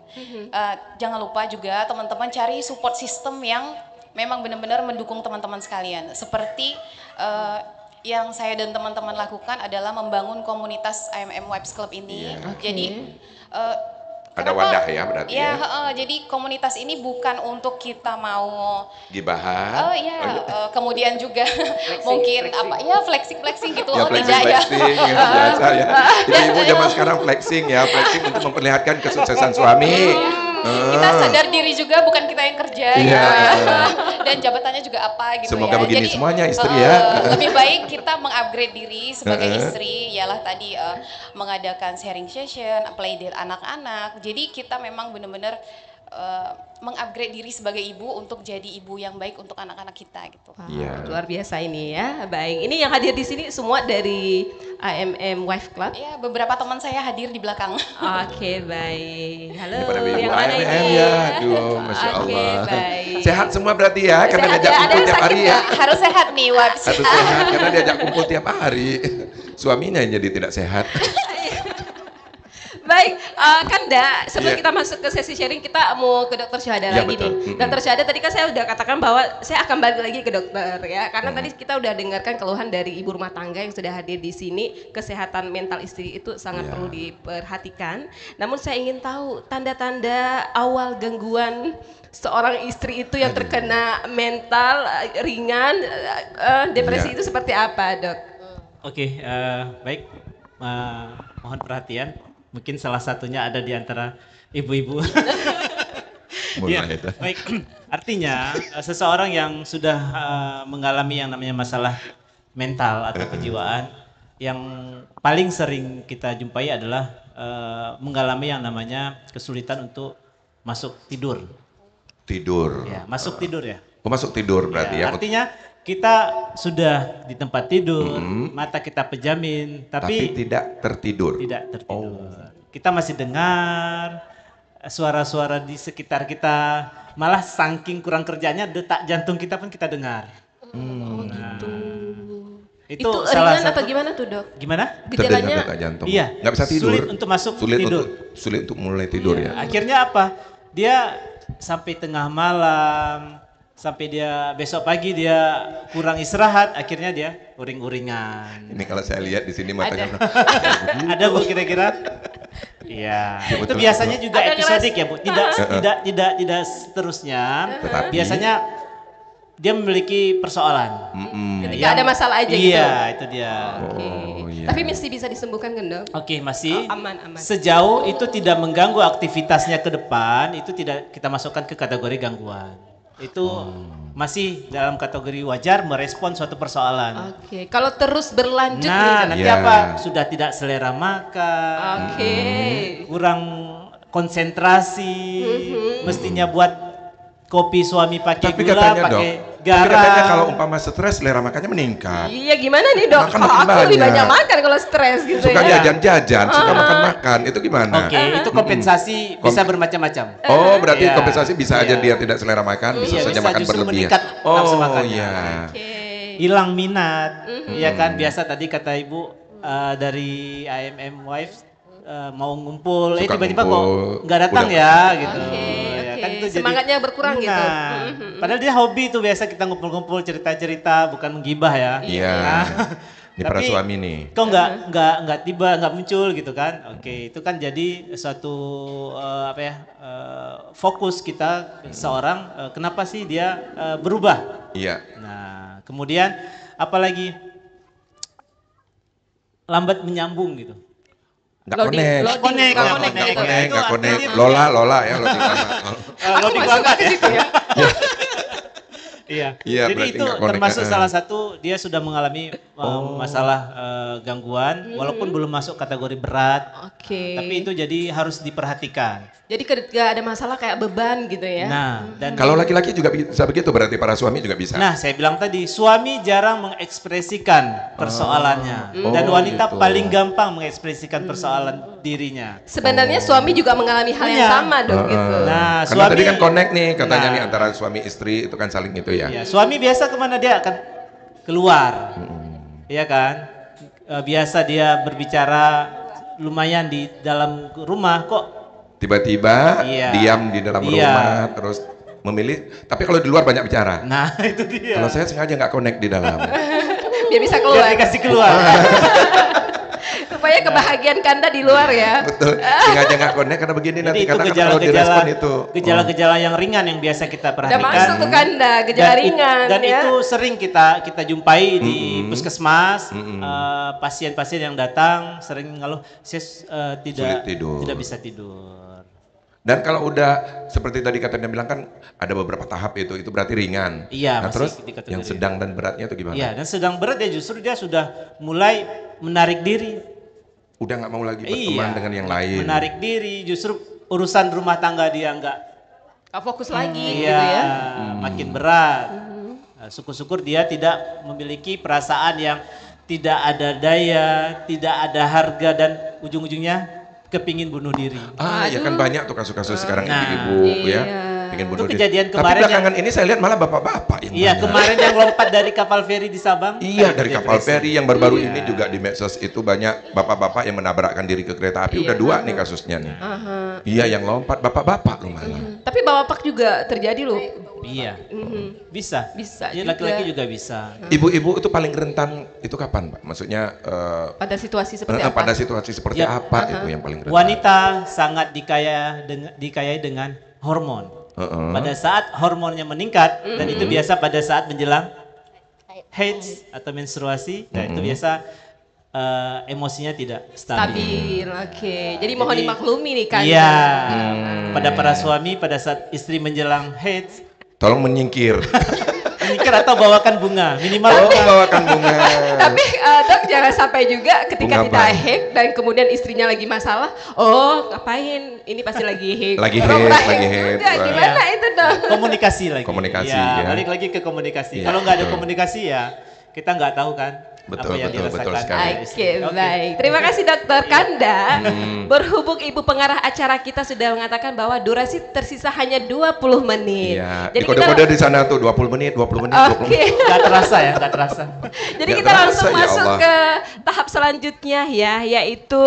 Jangan lupa juga teman-teman cari support system yang memang benar-benar mendukung teman-teman sekalian. Seperti yang saya dan teman-teman lakukan adalah membangun komunitas AMM Wives Club ini. Jadi
ada wadah ya berarti ya.
Jadi komunitas ini bukan untuk kita mau
gibahan.
Kemudian juga mungkin flexing gitu.
Flexing ya. Biasa ya. Ibu-ibu zaman sekarang flexing untuk memperlihatkan kesuksesan suami.
Kita sadar diri juga, bukan kita yang kerja gitu ya. Dan jabatannya juga apa gitu.
Semoga begini
jadi,
semuanya istri ya.
Lebih baik kita mengupgrade diri sebagai istri, ialah tadi mengadakan sharing session, playdate anak-anak. Jadi kita memang benar-benar mengupgrade diri sebagai ibu untuk jadi ibu yang baik untuk anak-anak kita gitu.
Luar biasa ini ya. Baik, ini yang hadir di sini semua dari AMM Wife Club.
Ya, beberapa teman saya hadir di belakang.
Oke, baik. Halo.
Yang mana
ini?
Ya, aduh, Masya Allah. Sehat semua berarti ya, karena diajak kumpul tiap hari ya.
Harus sehat nih, Wives.
Harus sehat, karena diajak kumpul tiap hari. Suaminya yang jadi tidak sehat.
Baik, Kanda, sebelum kita masuk ke sesi sharing, kita mau ke Dokter Syuhada lagi nih. Dokter Syuhada, tadi kan saya udah katakan bahwa saya akan balik lagi ke dokter ya, karena tadi kita udah dengarkan keluhan dari ibu rumah tangga yang sudah hadir di sini, kesehatan mental istri itu sangat perlu diperhatikan. Namun saya ingin tahu tanda-tanda awal gangguan seorang istri itu yang terkena mental ringan, depresi itu seperti apa, Dok?
Oke, baik, mohon perhatian. Mungkin salah satunya ada di antara ibu-ibu. Ya, baik. Artinya seseorang yang sudah mengalami yang namanya masalah mental atau kejiwaan, yang paling sering kita jumpai adalah mengalami yang namanya kesulitan untuk masuk tidur. Ya, masuk tidur ya.
Masuk tidur berarti ya.
Artinya kita sudah di tempat tidur, mata kita pejamin, tapi
tidak tertidur.
Kita masih dengar suara-suara di sekitar kita, malah saking kurang kerjanya detak jantung kita pun kita dengar. Itu salah
ringan
satu.
atau gimana tuh, Dok?
Gimana?
Gejalanya
detak jantung.
Iya,
nggak bisa tidur.
Sulit untuk masuk tidur.
Sulit untuk mulai tidur ya.
Akhirnya apa? Dia sampai tengah malam, sampai dia besok pagi dia kurang istirahat, akhirnya dia uring-uringan.
Ini kalau saya lihat di sini matanya.
Ada Bu kira-kira? Iya. Itu biasanya juga episodik ya Bu. Tidak seterusnya.
Tetapi,
biasanya dia memiliki persoalan.
Ketika ada masalah aja gitu.
Iya, itu dia.
Tapi masih bisa disembuhkan kan, Dok?
Oke, masih.
Aman.
Sejauh itu tidak mengganggu aktivitasnya ke depan, itu tidak kita masukkan ke kategori gangguan. Itu masih dalam kategori wajar merespon suatu persoalan.
Oke, kalau terus berlanjut
nanti apa? Sudah tidak selera makan. Kurang konsentrasi. Mestinya buat kopi suami pakai gula, pakai garam.
Tapi katanya kalau umpama stres selera makannya meningkat.
Iya, gimana nih, Dok? Aku lebih banyak makan kalau stres gitu
suka
ya.
jajan-jajan, suka makan-makan, itu gimana?
Itu kompensasi bisa bermacam-macam.
Oh, berarti kompensasi bisa aja dia tidak selera makan, bisa saja makan berlebihan.
Nafsu makannya.
Iya.
Hilang minat, ya kan? Biasa tadi kata Ibu dari AMM Wives mau ngumpul, tiba-tiba kok nggak datang ya gitu. Kan itu
semangatnya berkurang gitu.
Padahal dia hobi tuh, biasa kita ngumpul-ngumpul cerita-cerita, bukan menggibah ya.
Iya. Ini para suami nih.
Kok nggak muncul gitu kan? Oke, itu kan jadi suatu fokus kita seorang, kenapa sih dia berubah?
Iya.
Nah, kemudian apalagi lambat menyambung gitu.
Nggak konek. Lola ya,
loading banget ke situ ya. Iya. Jadi itu termasuk salah satu, dia sudah mengalami masalah gangguan, walaupun belum masuk kategori berat. Tapi itu jadi harus diperhatikan.
Jadi ketika ada masalah kayak beban gitu ya.
Nah, dan
kalau laki-laki juga bisa begitu, berarti para suami juga bisa.
Nah, saya bilang tadi, suami jarang mengekspresikan persoalannya, dan wanita paling gampang mengekspresikan persoalan dirinya.
Sebenarnya suami juga mengalami hal yang sama, Dok, gitu.
Nah, karena tadi kan connect nih katanya nih antara suami istri itu kan saling itu ya.
Suami biasa kemana dia akan keluar, ya kan? Biasa dia berbicara lumayan di dalam rumah kok.
Tiba-tiba diam di dalam rumah, terus memilih. Tapi kalau di luar banyak bicara.
Nah itu dia.
Kalau saya sengaja nggak connect di dalam.
Biar bisa keluar.
Biar dikasih keluar.
Supaya kebahagiaan Kanda di luar ya.
Betul. Sengaja nggak connect karena begini nanti karena kalau direspon itu.
Gejala-gejala yang ringan yang biasa kita perhatikan.
Udah masuk tuh Kanda, gejala ringan
dan
ya.
itu sering kita jumpai di puskesmas. Pasien-pasien yang datang sering ngeluh, tidak bisa tidur.
Dan kalau udah seperti tadi katanya bilang kan ada beberapa tahap itu berarti ringan.
Iya,
nah, terus yang sedang dan beratnya itu gimana?
Iya, dan sedang berat ya justru dia sudah mulai menarik diri.
Udah nggak mau lagi berteman dengan yang lain.
Menarik diri, justru urusan rumah tangga dia nggak
fokus lagi
gitu ya. Makin berat. Syukur-syukur dia tidak memiliki perasaan yang tidak ada daya, tidak ada harga dan ujung-ujungnya kepingin bunuh diri.
Ya kan banyak tuh kasus-kasus sekarang ibu-ibu ya. Pengen bunuh diri.
Kejadian kemarin.
Tapi belakangan ini saya lihat malah bapak-bapak yang
Iya, kemarin yang lompat dari kapal feri di Sabang.
Iya, dari kapal feri yang baru-baru ini juga di medsos itu banyak bapak-bapak yang menabrakkan diri ke kereta api. Udah 2 nih kasusnya nih. Iya, yang lompat bapak-bapak loh malah.
Tapi bapak juga terjadi loh.
Iya. Bisa.
Bisa.
Laki-laki juga bisa.
Ibu-ibu itu paling rentan itu kapan, Pak? Maksudnya
pada situasi seperti apa?
Pada situasi seperti apa itu yang paling rentan?
Wanita sangat dikayai dengan hormon. Pada saat hormonnya meningkat dan itu biasa pada saat menjelang haid atau menstruasi, dan itu biasa emosinya tidak stabil.
Oke. Jadi mohon dimaklumi nih kan.
Iya. Pada para suami pada saat istri menjelang haid,
tolong menyingkir.
Menyingkir atau bawakan bunga, minimal
bawakan bunga.
Tapi dok jangan sampai juga ketika kita haid dan kemudian istrinya lagi masalah, ngapain? Ini pasti lagi haid.
Lagi haid.
Gimana itu dok?
Komunikasi lagi.
Komunikasi
ya.
ya.
Balik lagi ke komunikasi. Kalau nggak ada komunikasi ya kita nggak tahu kan.
Betul,
apa yang
betul
dirasakan.
Oke, baik. Terima kasih Dokter Kanda. Berhubung Ibu pengarah acara kita sudah mengatakan bahwa durasi tersisa hanya 20 menit.
Iya. Jadi kode-kode di sana tuh 20 menit.
Oke.
Gak terasa ya, gak terasa.
Jadi kita langsung masuk ke tahap selanjutnya ya, yaitu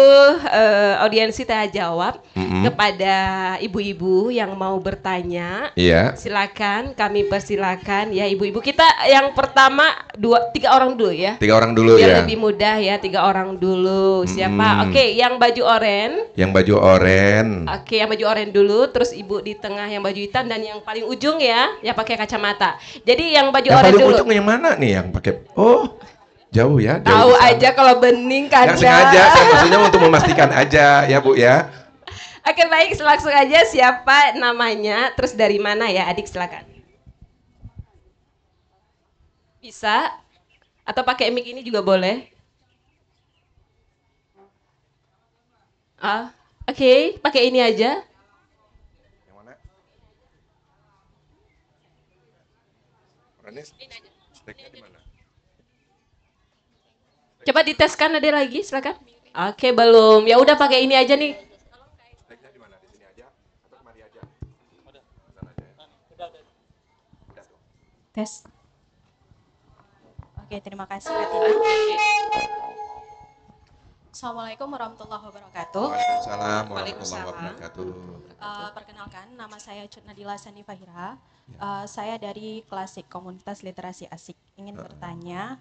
audiensi tanya jawab kepada ibu-ibu yang mau bertanya.
Iya.
Silakan, kami persilakan ya ibu-ibu. Kita yang pertama 3 orang dulu ya.
3 orang dulu
biar
ya.
Lebih mudah ya, 3 orang dulu. Siapa? Oke, yang baju oren.
Yang baju oren.
Oke, yang baju oren dulu, terus ibu di tengah yang baju hitam dan yang paling ujung ya, yang pakai kacamata. Jadi yang baju oren dulu. Yang paling ujung
yang mana nih yang pakai? Jauh ya.
Tahu aja kalau bening kan.
Nggak sengaja, maksudnya untuk memastikan aja ya Bu ya.
Oke baik, langsung aja siapa namanya, terus dari mana ya adik silakan. Bisa? Atau pakai mic ini juga boleh. Oke, pakai ini aja.
Yang mana? Steaknya di mana?
Coba diteskan ada lagi, silakan. Oke, belum. Ya udah pakai ini aja nih.
Steaknya di mana? Di sini aja atau kemari aja?
Tes. Oke, terima kasih Kak Tina. Assalamualaikum warahmatullahi wabarakatuh.
Waalaikumsalam warahmatullahi wabarakatuh.
Perkenalkan, nama saya Cut Nadila Sani Fahira. Saya dari Klasik Komunitas Literasi Asik. Ingin bertanya,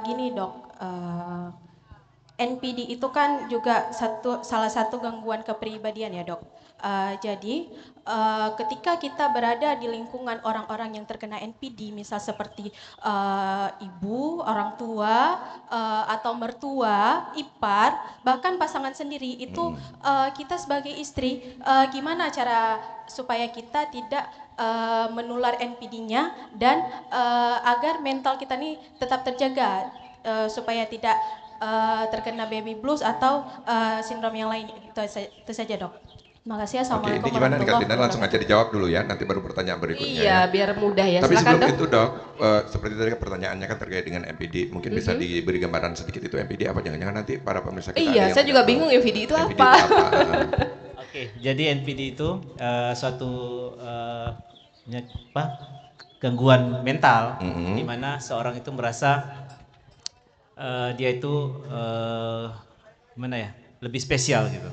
gini dok, NPD itu kan juga salah satu gangguan kepribadian ya dok. Jadi ketika kita berada di lingkungan orang-orang yang terkena NPD, misal seperti ibu, orang tua, atau mertua, ipar, bahkan pasangan sendiri, itu kita sebagai istri, gimana cara supaya kita tidak menular NPD-nya dan agar mental kita ini tetap terjaga, supaya tidak terkena baby blues atau sindrom yang lain. Itu saja dok. Terima kasih. Assalamualaikum.
Oke, ini gimana nih Kak Tina? Langsung aja dijawab dulu ya, nanti baru pertanyaan berikutnya.
Iya, biar mudah ya.
Tapi
silakan,
sebelum itu dok, seperti tadi pertanyaannya kan terkait dengan MPD, mungkin bisa diberi gambaran sedikit itu MPD apa, jangan-jangan nanti para pemirsa kita
iya, saya juga bingung MPD itu apa.
Oke, jadi NPD itu suatu gangguan mental, di mana seorang itu merasa dia itu gimana ya, lebih spesial gitu.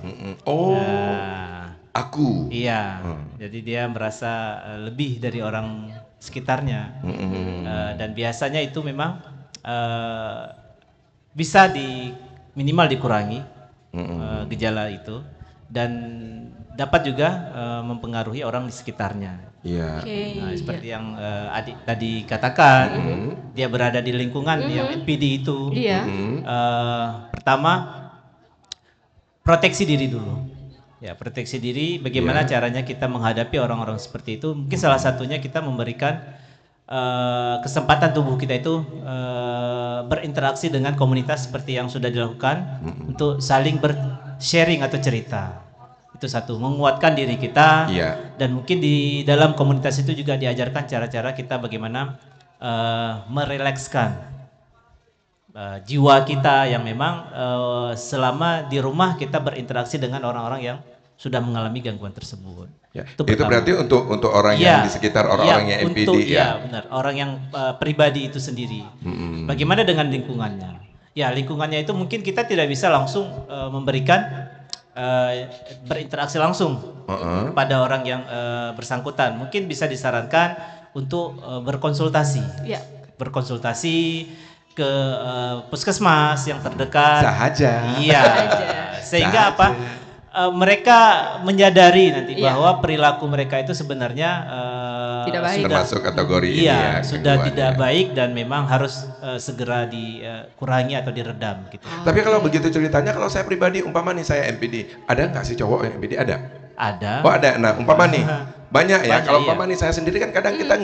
Aku.
Iya, jadi dia merasa lebih dari orang sekitarnya, dan biasanya itu memang bisa minimal dikurangi gejala itu, dan dapat juga mempengaruhi orang di sekitarnya.
Iya.
Nah, seperti yang Adik tadi katakan, dia berada di lingkungan yang NPD itu. Pertama, proteksi diri dulu. Ya, proteksi diri. Bagaimana caranya kita menghadapi orang-orang seperti itu? Mungkin salah satunya kita memberikan kesempatan tubuh kita itu berinteraksi dengan komunitas seperti yang sudah dilakukan, untuk saling bersharing atau cerita. Itu satu, menguatkan diri kita, dan mungkin di dalam komunitas itu juga diajarkan cara-cara kita bagaimana merelekskan jiwa kita yang memang selama di rumah kita berinteraksi dengan orang-orang yang sudah mengalami gangguan tersebut.
Itu berarti untuk orang yang di sekitar orang-orang yang NPD
ya. Benar, orang yang pribadi itu sendiri. Bagaimana dengan lingkungannya? Ya, lingkungannya itu mungkin kita tidak bisa langsung memberikan berinteraksi langsung pada orang yang bersangkutan. Mungkin bisa disarankan untuk berkonsultasi, berkonsultasi ke puskesmas yang terdekat.
Sahaja.
Iya. Sehingga apa? Mereka menyadari nanti bahwa perilaku mereka itu sebenarnya
tidak baik,
termasuk kategori ini ya,
sudah tidak baik dan memang harus segera dikurangi atau diredam gitu.
Tapi kalau begitu ceritanya, kalau saya pribadi umpama nih saya NPD, ada nggak sih cowok yang NPD? Ada.
Ada.
Oh ada. Nah umpama nih banyak ya. Kalau umpama nih saya sendiri kan kadang kita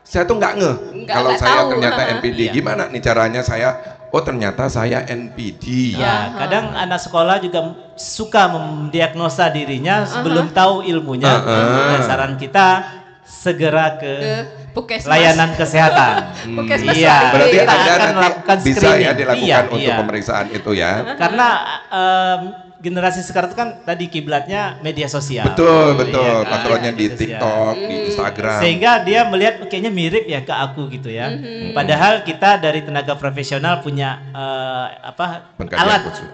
saya tuh nggak ngeh kalau saya ternyata NPD. Gimana nih caranya saya? Oh ternyata saya NPD.
Ya, kadang anak sekolah juga suka mendiagnosa dirinya sebelum tahu ilmunya. Dan saran kita segera ke layanan kesehatan.
Iya, berarti
kita
Anda
akan melakukan
bisa
screening.
ya dilakukan untuk pemeriksaan itu ya.
Karena generasi sekarang itu kan tadi kiblatnya media sosial.
Betul. Patronnya di TikTok, di Instagram.
Sehingga dia melihat kayaknya mirip ya ke aku gitu ya. Padahal kita dari tenaga profesional punya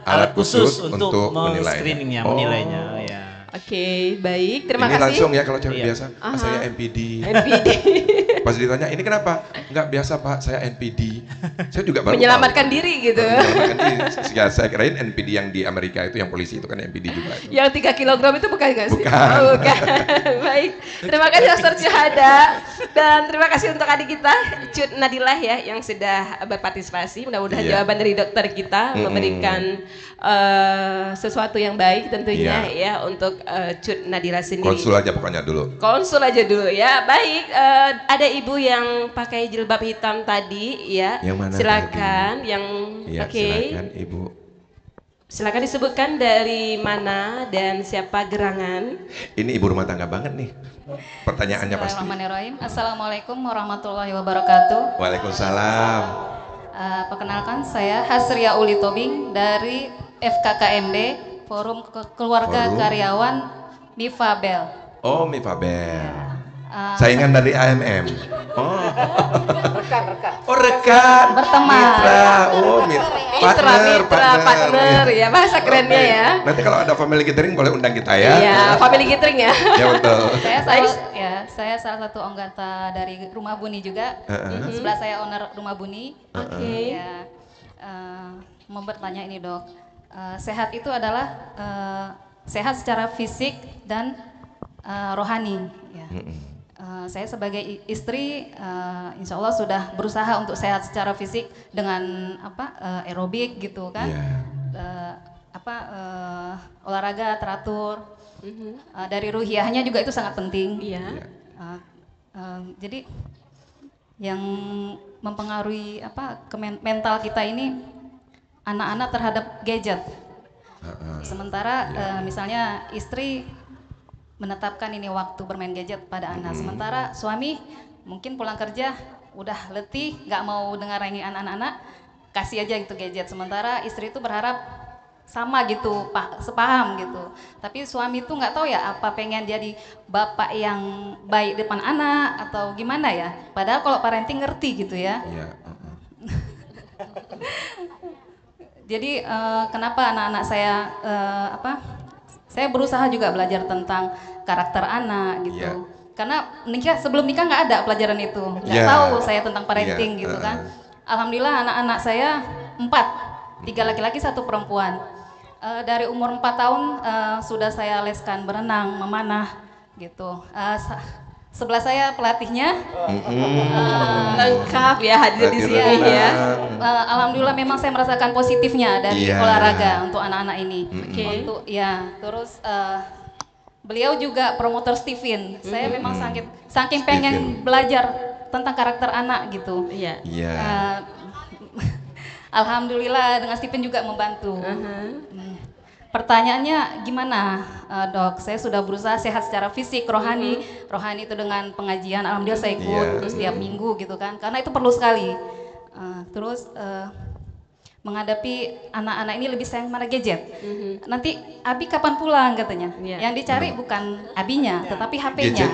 alat khusus untuk men-screeningnya, menilainya. Ya.
Oke, baik. Terima
ini
kasih.
Langsung ya kalau cewek biasa, saya NPD. Pas ditanya, ini kenapa? Enggak biasa Pak, saya NPD. Saya juga baru
menyelamatkan diri gitu.
Menyelamatkan diri. Ya, saya kirain NPD yang di Amerika itu, yang polisi itu kan NPD juga.
Yang 3 kilogram itu bukan nggak sih?
Bukan.
Oh, bukan. Baik. Terima kasih Dr. Syuhada. Dan terima kasih untuk adik kita, Cut Nadilah ya, yang sudah berpartisipasi. Mudah-mudahan jawaban dari dokter kita memberikan sesuatu yang baik tentunya ya untuk Cut Nadilah sendiri.
Konsul aja pokoknya dulu.
Konsul aja dulu ya. Baik, ada ibu yang pakai jilbab hitam tadi ya.
Yang mana?
Silakan
tadi?
yang
silakan Ibu.
Silakan disebutkan dari mana dan siapa gerangan.
Ini ibu rumah tangga banget nih. Pertanyaannya pasti.
Bismillahirrahmanirrahim. Assalamualaikum warahmatullahi wabarakatuh.
Waalaikumsalam.
Perkenalkan saya Hasria Uli Tobing dari FKKMB, Forum Keluarga Karyawan Mifabel.
Oh, Mifabel. Saingan dari AMM. Oh.
Rekan.
Oh, rekan.
Berteman.
Mitra. Oh, partner.
Ya, bahasa kerennya ya.
Nanti kalau ada family gathering boleh undang kita ya.
Iya, family gathering ya.
Ya betul.
Saya salah satu anggota dari Rumah Buni juga. Sebelah saya owner Rumah Buni.
Oke.
Ya, mau bertanya ini Dok. Sehat itu adalah sehat secara fisik dan rohani. Ya. Saya sebagai istri, insya Allah sudah berusaha untuk sehat secara fisik dengan aerobik gitu kan, olahraga teratur. Dari ruhiyahnya juga itu sangat penting. Jadi yang mempengaruhi mental kita ini anak-anak terhadap gadget. Sementara misalnya istri menetapkan ini waktu bermain gadget pada anak. Sementara suami mungkin pulang kerja udah letih, nggak mau dengar ini anak-anak, kasih aja gitu gadget. Sementara istri itu berharap sama gitu, sepaham gitu. Tapi suami tuh nggak tahu ya apa pengen jadi bapak yang baik depan anak atau gimana ya. Padahal kalau parenting ngerti gitu ya. Jadi kenapa anak-anak saya saya berusaha juga belajar tentang karakter anak gitu. Karena sebelum nikah nggak ada pelajaran itu, nggak tahu saya tentang parenting gitu kan. Alhamdulillah anak-anak saya 4, 3 laki-laki 1 perempuan. Dari umur 4 tahun sudah saya leskan berenang, memanah gitu. Sebelah saya pelatihnya,
lengkap ya hadir di sini ya.
Alhamdulillah memang saya merasakan positifnya dari olahraga untuk anak-anak ini. Untuk terus beliau juga promotor Steven. Saya memang saking pengen belajar tentang karakter anak gitu. Alhamdulillah dengan Steven juga membantu. Pertanyaannya gimana, Dok? Saya sudah berusaha sehat secara fisik, rohani. Rohani itu dengan pengajian, alhamdulillah saya ikut setiap minggu gitu kan. Karena itu perlu sekali. Terus menghadapi anak-anak ini lebih sayang mana gadget. Nanti Abi kapan pulang katanya. Yang dicari bukan Abinya, tetapi HP-nya.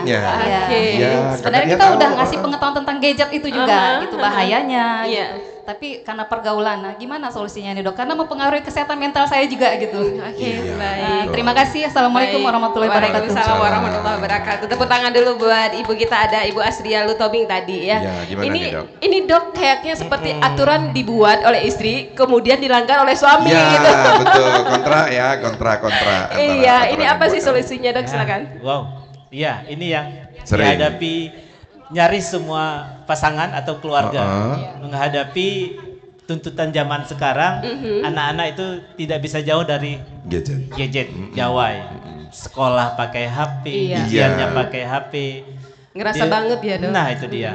Sebenarnya kita udah ngasih pengetahuan tentang gadget itu juga, itu bahayanya. Gitu. Tapi karena pergaulan, nah gimana solusinya nih Dok? Karena mempengaruhi kesehatan mental saya juga gitu.
Baik.
Terima kasih. Assalamualaikum warahmatullahi wabarakatuh.
Waalaikumsalam warahmatullahi wabarakatuh. Tepuk tangan dulu buat ibu kita, ada Ibu Asria Lutobing tadi ya. Ini Dok kayaknya seperti aturan dibuat oleh istri, kemudian dilanggar oleh suami gitu.
Betul, kontra.
Iya, ini apa sih solusinya Dok? Silakan.
Wow, iya ini yang dihadapi nyaris semua pasangan atau keluarga menghadapi tuntutan zaman sekarang. Anak-anak itu tidak bisa jauh dari gadget, gawai. Sekolah pakai HP, ujiannya pakai HP.
Ngerasa banget ya Dok.
Nah itu dia.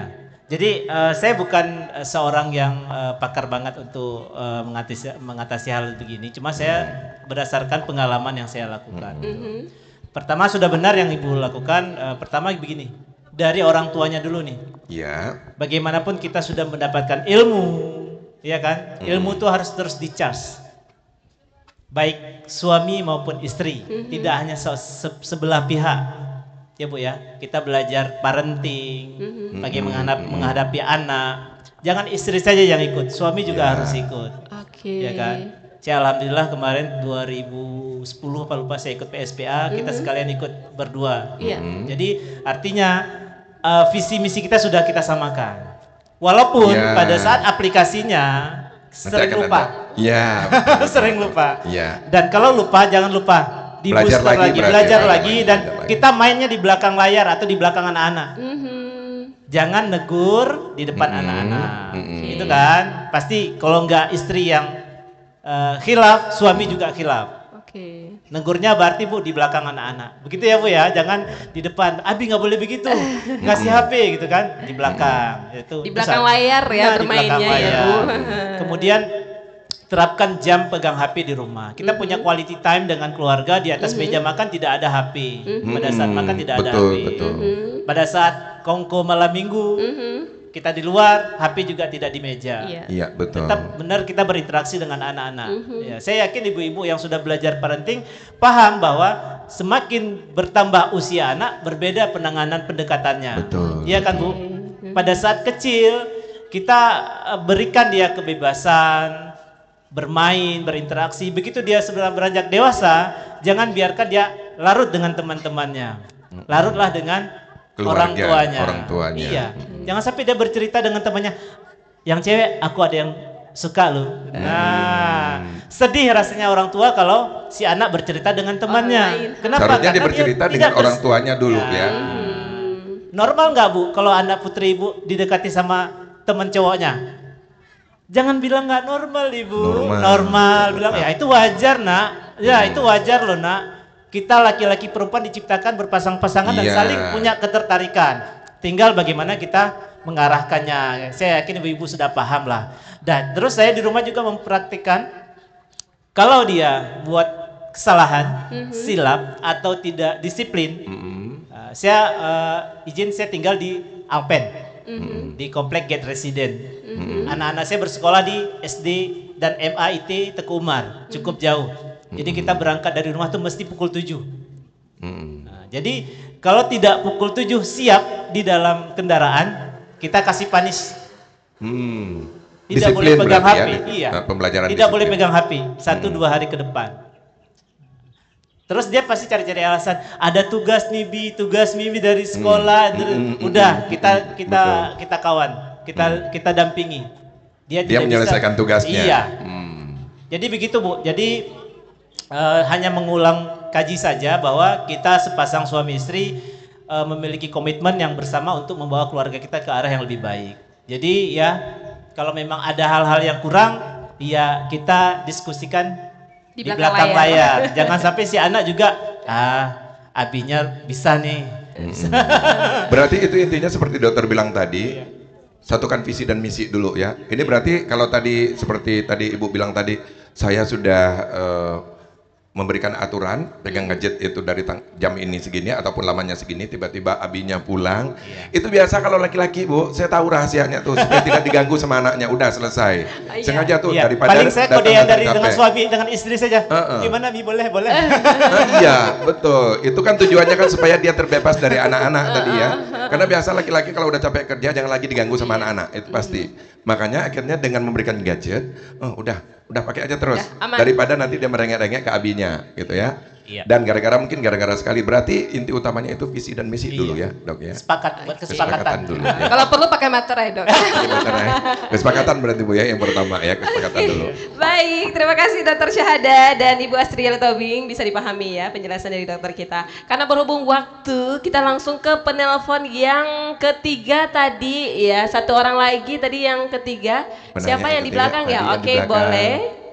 Jadi saya bukan seorang yang pakar banget untuk mengatasi hal begini. Cuma saya berdasarkan pengalaman yang saya lakukan. Pertama sudah benar yang Ibu lakukan. Pertama begini, dari orang tuanya dulu nih. Bagaimanapun kita sudah mendapatkan ilmu, ya kan? Ilmu itu harus terus di-charge. Baik suami maupun istri, tidak hanya sebelah pihak. Ya Bu ya, kita belajar parenting, bagaimana menghadapi anak. Jangan istri saja yang ikut, suami juga harus ikut. Ya kan? Saya alhamdulillah kemarin 2010 apa lupa saya ikut PSPA, kita sekalian ikut berdua. Jadi artinya visi misi kita sudah kita samakan. Walaupun pada saat aplikasinya sering lupa. Sering lupa. Dan kalau lupa jangan lupa belajar lagi dan kita mainnya di belakang layar atau di belakang anak-anak. Jangan negur di depan anak-anak. Itu kan pasti kalau enggak istri yang khilaf, suami juga khilaf. Negurnya berarti Bu di belakang anak-anak. Begitu ya Bu ya, jangan di depan. Abi nggak boleh begitu, ngasih HP gitu kan, di belakang. Itu
di belakang layar ya bermainnya ya Bu.
Kemudian terapkan jam pegang HP di rumah. Kita punya quality time dengan keluarga, di atas meja makan tidak ada HP. Pada saat makan tidak ada HP. Pada saat kongko malam minggu, kita di luar, HP juga tidak di meja.
Iya, betul.
Tetap benar kita berinteraksi dengan anak-anak. Ya, saya yakin ibu-ibu yang sudah belajar parenting paham bahwa semakin bertambah usia anak, berbeda penanganan pendekatannya.
Betul.
Iya kan Bu? Pada saat kecil kita berikan dia kebebasan bermain, berinteraksi. Begitu dia sudah beranjak dewasa, jangan biarkan dia larut dengan teman-temannya. Larutlah dengan orang tuanya. Iya. Jangan sampai dia bercerita dengan temannya, yang cewek aku ada yang suka loh. Nah, sedih rasanya orang tua kalau si anak bercerita dengan temannya. Kenapa?
Seharusnya dia bercerita dengan orang tuanya dulu ya.
Normal nggak Bu kalau anak putri Ibu didekati sama teman cowoknya? Jangan bilang nggak normal Ibu. Normal. Bilang ya itu wajar Nak. Ya itu wajar loh Nak. Kita laki-laki perempuan diciptakan berpasang-pasangan dan saling punya ketertarikan. Tinggal bagaimana kita mengarahkannya. Saya yakin ibu-ibu sudah paham lah. Dan terus saya di rumah juga mempraktikkan kalau dia buat kesalahan, silap atau tidak disiplin, saya izin saya tinggal di Alpen, di komplek Get Resident. Anak-anak saya bersekolah di SD dan MAIT Teguh Umar, cukup jauh. Jadi kita berangkat dari rumah tuh mesti pukul 7. Nah, jadi kalau tidak pukul 7 siap di dalam kendaraan, kita kasih panis. Tidak boleh pegang HP.
Ya,
iya.
Pembelajaran
tidak boleh pegang HP 1-2 hari ke depan. Terus dia pasti cari-cari alasan, ada tugas nih Bi, tugas Mimi dari sekolah, udah kita kawan, kita dampingi. Dia
menyelesaikan tugasnya.
Iya. Jadi begitu Bu. Jadi hanya mengulang kaji saja bahwa kita sepasang suami istri memiliki komitmen yang bersama untuk membawa keluarga kita ke arah yang lebih baik. Jadi ya kalau memang ada hal-hal yang kurang, ya kita diskusikan di belakang layar. Jangan sampai si anak juga abinya bisa nih.
Berarti itu intinya seperti dokter bilang tadi, satukan visi dan misi dulu ya. Ini berarti kalau tadi seperti tadi Ibu bilang tadi, saya sudah memberikan aturan pegang gadget itu dari jam ini segini ataupun lamanya segini, tiba-tiba abinya pulang. Itu biasa kalau laki-laki Bu, saya tahu rahasianya tuh supaya tidak diganggu sama anaknya, udah selesai. Sengaja tuh daripada
paling saya kode dari dengan suami dengan istri saja. Gimana Bi, boleh?
Iya, betul. Itu kan tujuannya kan supaya dia terbebas dari anak-anak tadi ya. Karena biasa laki-laki kalau udah capek kerja jangan lagi diganggu sama anak-anak, itu pasti. Makanya akhirnya dengan memberikan gadget, udah pakai aja terus daripada nanti dia merengek-rengek ke abinya gitu ya. Dan mungkin gara-gara sekali, berarti inti utamanya itu visi dan misi dulu ya Dok ya.
Buat kesepakatan
dulu ya. Kalau perlu pakai materai Dok.
Kesepakatan berarti Bu ya, yang pertama ya, kesepakatan dulu.
Baik, terima kasih Dr. Syahada dan Ibu Astriel Tobing, bisa dipahami ya penjelasan dari dokter kita. Karena berhubung waktu, kita langsung ke penelpon yang ketiga tadi ya. Satu orang lagi tadi yang ketiga. Siapa yang di belakang ya? Oke, boleh.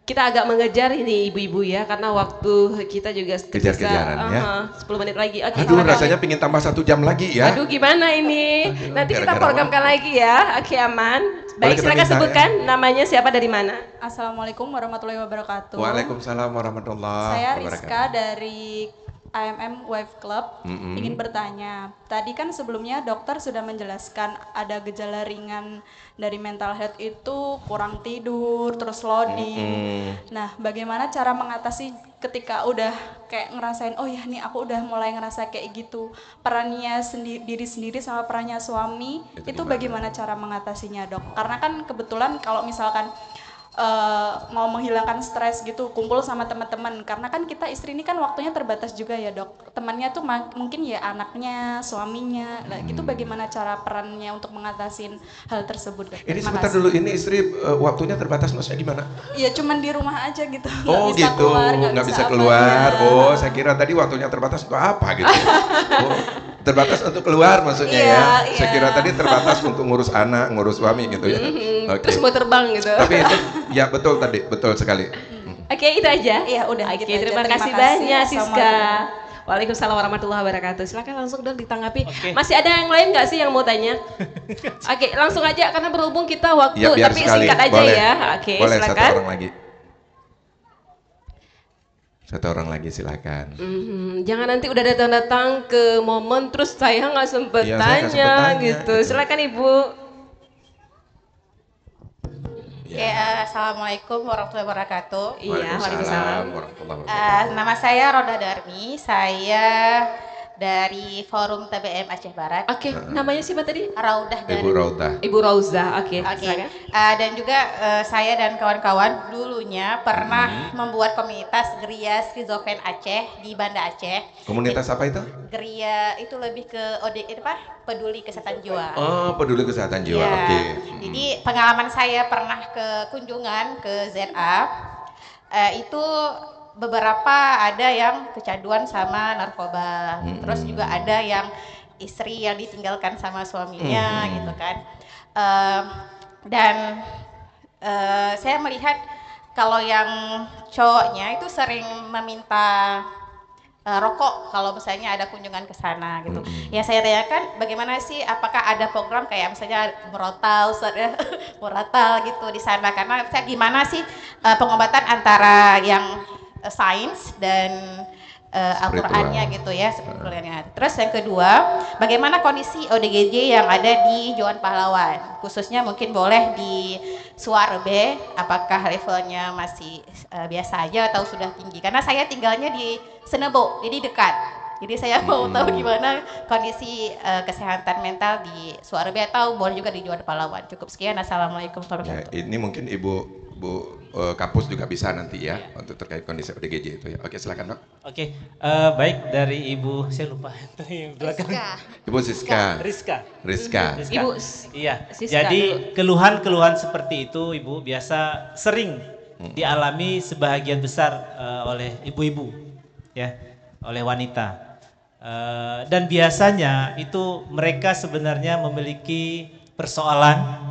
Kita agak mengejar ini ibu-ibu ya, karena waktu kita juga
kejar-kejaran ya.
10 menit lagi. Oke,
aduh, rasanya pengen tambah 1 jam lagi ya.
Aduh, gimana ini? Nanti kita programkan lagi ya. Oke, aman. Baik, silakan sebutkan namanya, siapa, dari mana?
Assalamualaikum warahmatullahi wabarakatuh.
Waalaikumsalam warahmatullahi
Saya
wabarakatuh.
Rizka dari AMM Wave Club. Ingin bertanya, tadi kan sebelumnya dokter sudah menjelaskan ada gejala ringan dari mental health itu kurang tidur, terus loading. Nah, bagaimana cara mengatasi ketika udah kayak ngerasain, oh ya nih aku udah mulai ngerasa kayak gitu, perannya diri sendiri sama perannya suami, itu bagaimana cara mengatasinya Dok? Karena kan kebetulan kalau misalkan mau menghilangkan stres gitu, kumpul sama teman-teman, karena kan kita istri ini kan waktunya terbatas juga ya Dok, temannya tuh mungkin ya anaknya, suaminya, gitu. Bagaimana cara perannya untuk mengatasin hal tersebut Dok?
Ini sebentar dulu, ini istri waktunya terbatas maksudnya gimana?
Ya cuman di rumah aja gitu,
oh
bisa
gitu, nggak bisa keluar. Oh, saya kira tadi waktunya terbatas untuk apa gitu. Terbatas untuk keluar maksudnya ya. Saya kira tadi terbatas untuk ngurus anak, ngurus suami gitu ya.
Terus mau terbang gitu.
Tapi itu ya betul tadi, betul sekali.
Oke, itu aja.
Iya, udah.
Oke, terima kasih banyak Siska. Waalaikumsalam warahmatullahi wabarakatuh. Silakan langsung Dok ditanggapi. Masih ada yang lain nggak sih yang mau tanya? Oke, langsung aja karena berhubung kita waktu,
ya,
tapi singkat aja ya. Oke, silakan.
Satu orang lagi. Satu orang lagi silakan.
Jangan nanti udah datang-datang ke momen terus saya nggak sempet tanya gitu. Silakan Ibu.
Assalamualaikum warahmatullahi wabarakatuh.
Iya, waalaikumsalam.
Nama saya Roda Darmi, saya dari Forum TBM Aceh Barat.
Oke, namanya siapa tadi?
Raudah Darmi.
Ibu Raudah.
Ibu Raudah, oke.
Dan juga saya dan kawan-kawan dulunya pernah membuat komunitas Geria Skizofren Aceh di Banda Aceh.
Komunitas apa itu?
Geria itu lebih ke peduli kesehatan jiwa.
Oh, peduli kesehatan jiwa.
Ya.
Oke.
Jadi pengalaman saya pernah ke kunjungan ke ZA, itu beberapa ada yang kecanduan sama narkoba, terus juga ada yang istri yang ditinggalkan sama suaminya gitu kan. Dan saya melihat kalau yang cowoknya itu sering meminta rokok kalau misalnya ada kunjungan ke sana gitu. Ya saya tanyakan bagaimana sih, apakah ada program kayak misalnya murotal gitu di sana, karena saya gimana sih pengobatan antara yang sains dan Al-Qur'annya gitu ya, spiritualnya. Terus yang kedua, bagaimana kondisi ODGJ yang ada di Johan Pahlawan, khususnya mungkin boleh di Suarbe, apakah levelnya masih biasa aja atau sudah tinggi? Karena saya tinggalnya di Senebo, jadi dekat. Jadi saya mau tahu gimana kondisi kesehatan mental di Suarbe atau boleh juga di Johan Pahlawan. Cukup sekian. Assalamualaikum warahmatullahi wabarakatuh.
Ini mungkin Bu Kapus juga bisa nanti ya untuk terkait kondisi ODGJ itu ya. Oke, silakan Dok.
Oke, baik dari Ibu, saya lupa yang belakang.
Ibu Siska.
Rizka.
Ibu.
Iya.
Siska
Jadi keluhan-keluhan seperti itu Ibu biasa sering dialami sebahagian besar oleh ibu-ibu, ya, oleh wanita. Dan biasanya itu mereka sebenarnya memiliki persoalan.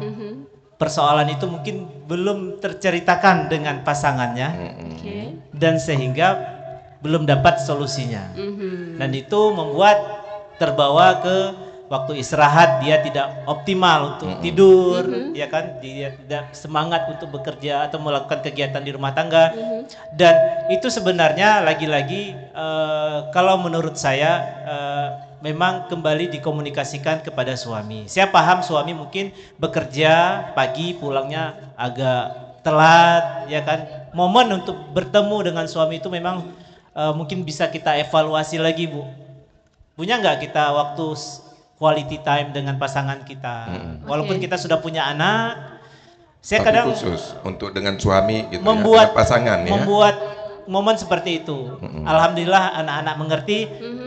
Persoalan itu mungkin belum terceritakan dengan pasangannya, dan sehingga belum dapat solusinya. Dan itu membuat terbawa ke waktu istirahat dia tidak optimal untuk tidur, ya kan, dia tidak semangat untuk bekerja atau melakukan kegiatan di rumah tangga. Dan itu sebenarnya lagi-lagi kalau menurut saya memang kembali dikomunikasikan kepada suami. Saya paham suami mungkin bekerja pagi, pulangnya agak telat, ya kan. Momen untuk bertemu dengan suami itu memang mungkin bisa kita evaluasi lagi, Bu. Punya nggak kita waktu quality time dengan pasangan kita? Walaupun kita sudah punya anak, saya
tapi
kadang
khusus untuk dengan suami gitu
membuat
ya, pasangan ya.
Membuat momen seperti itu. Alhamdulillah anak-anak mengerti.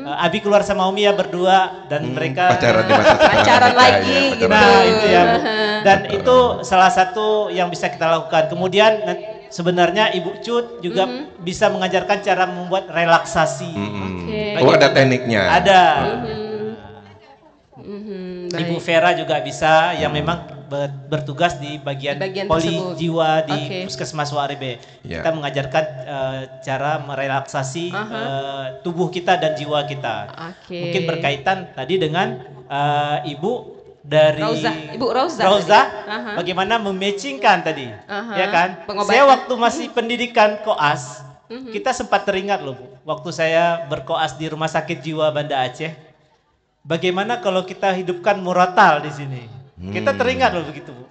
Abi keluar sama Umi ya berdua dan mereka
pacaran di masa sekarang.
Pacaran lagi gitu.
Nah, itu ya. Dan itu salah satu yang bisa kita lakukan. Kemudian sebenarnya Ibu Cut juga bisa mengajarkan cara membuat relaksasi.
Oh, ada tekniknya.
Ada. Ibu Vera juga bisa yang memang bertugas di bagian poli
tersebut.
jiwa di Puskesmas Suarebe. Kita mengajarkan cara merelaksasi tubuh kita dan jiwa kita. Mungkin berkaitan tadi dengan Ibu dari
Ibu Rauza.
Bagaimana mematchingkan tadi, ya kan? Saya waktu masih pendidikan koas, kita sempat teringat loh, Bu, waktu saya berkoas di Rumah Sakit Jiwa Banda Aceh. Bagaimana kalau kita hidupkan murotal di sini? Kita teringat loh begitu, Bu.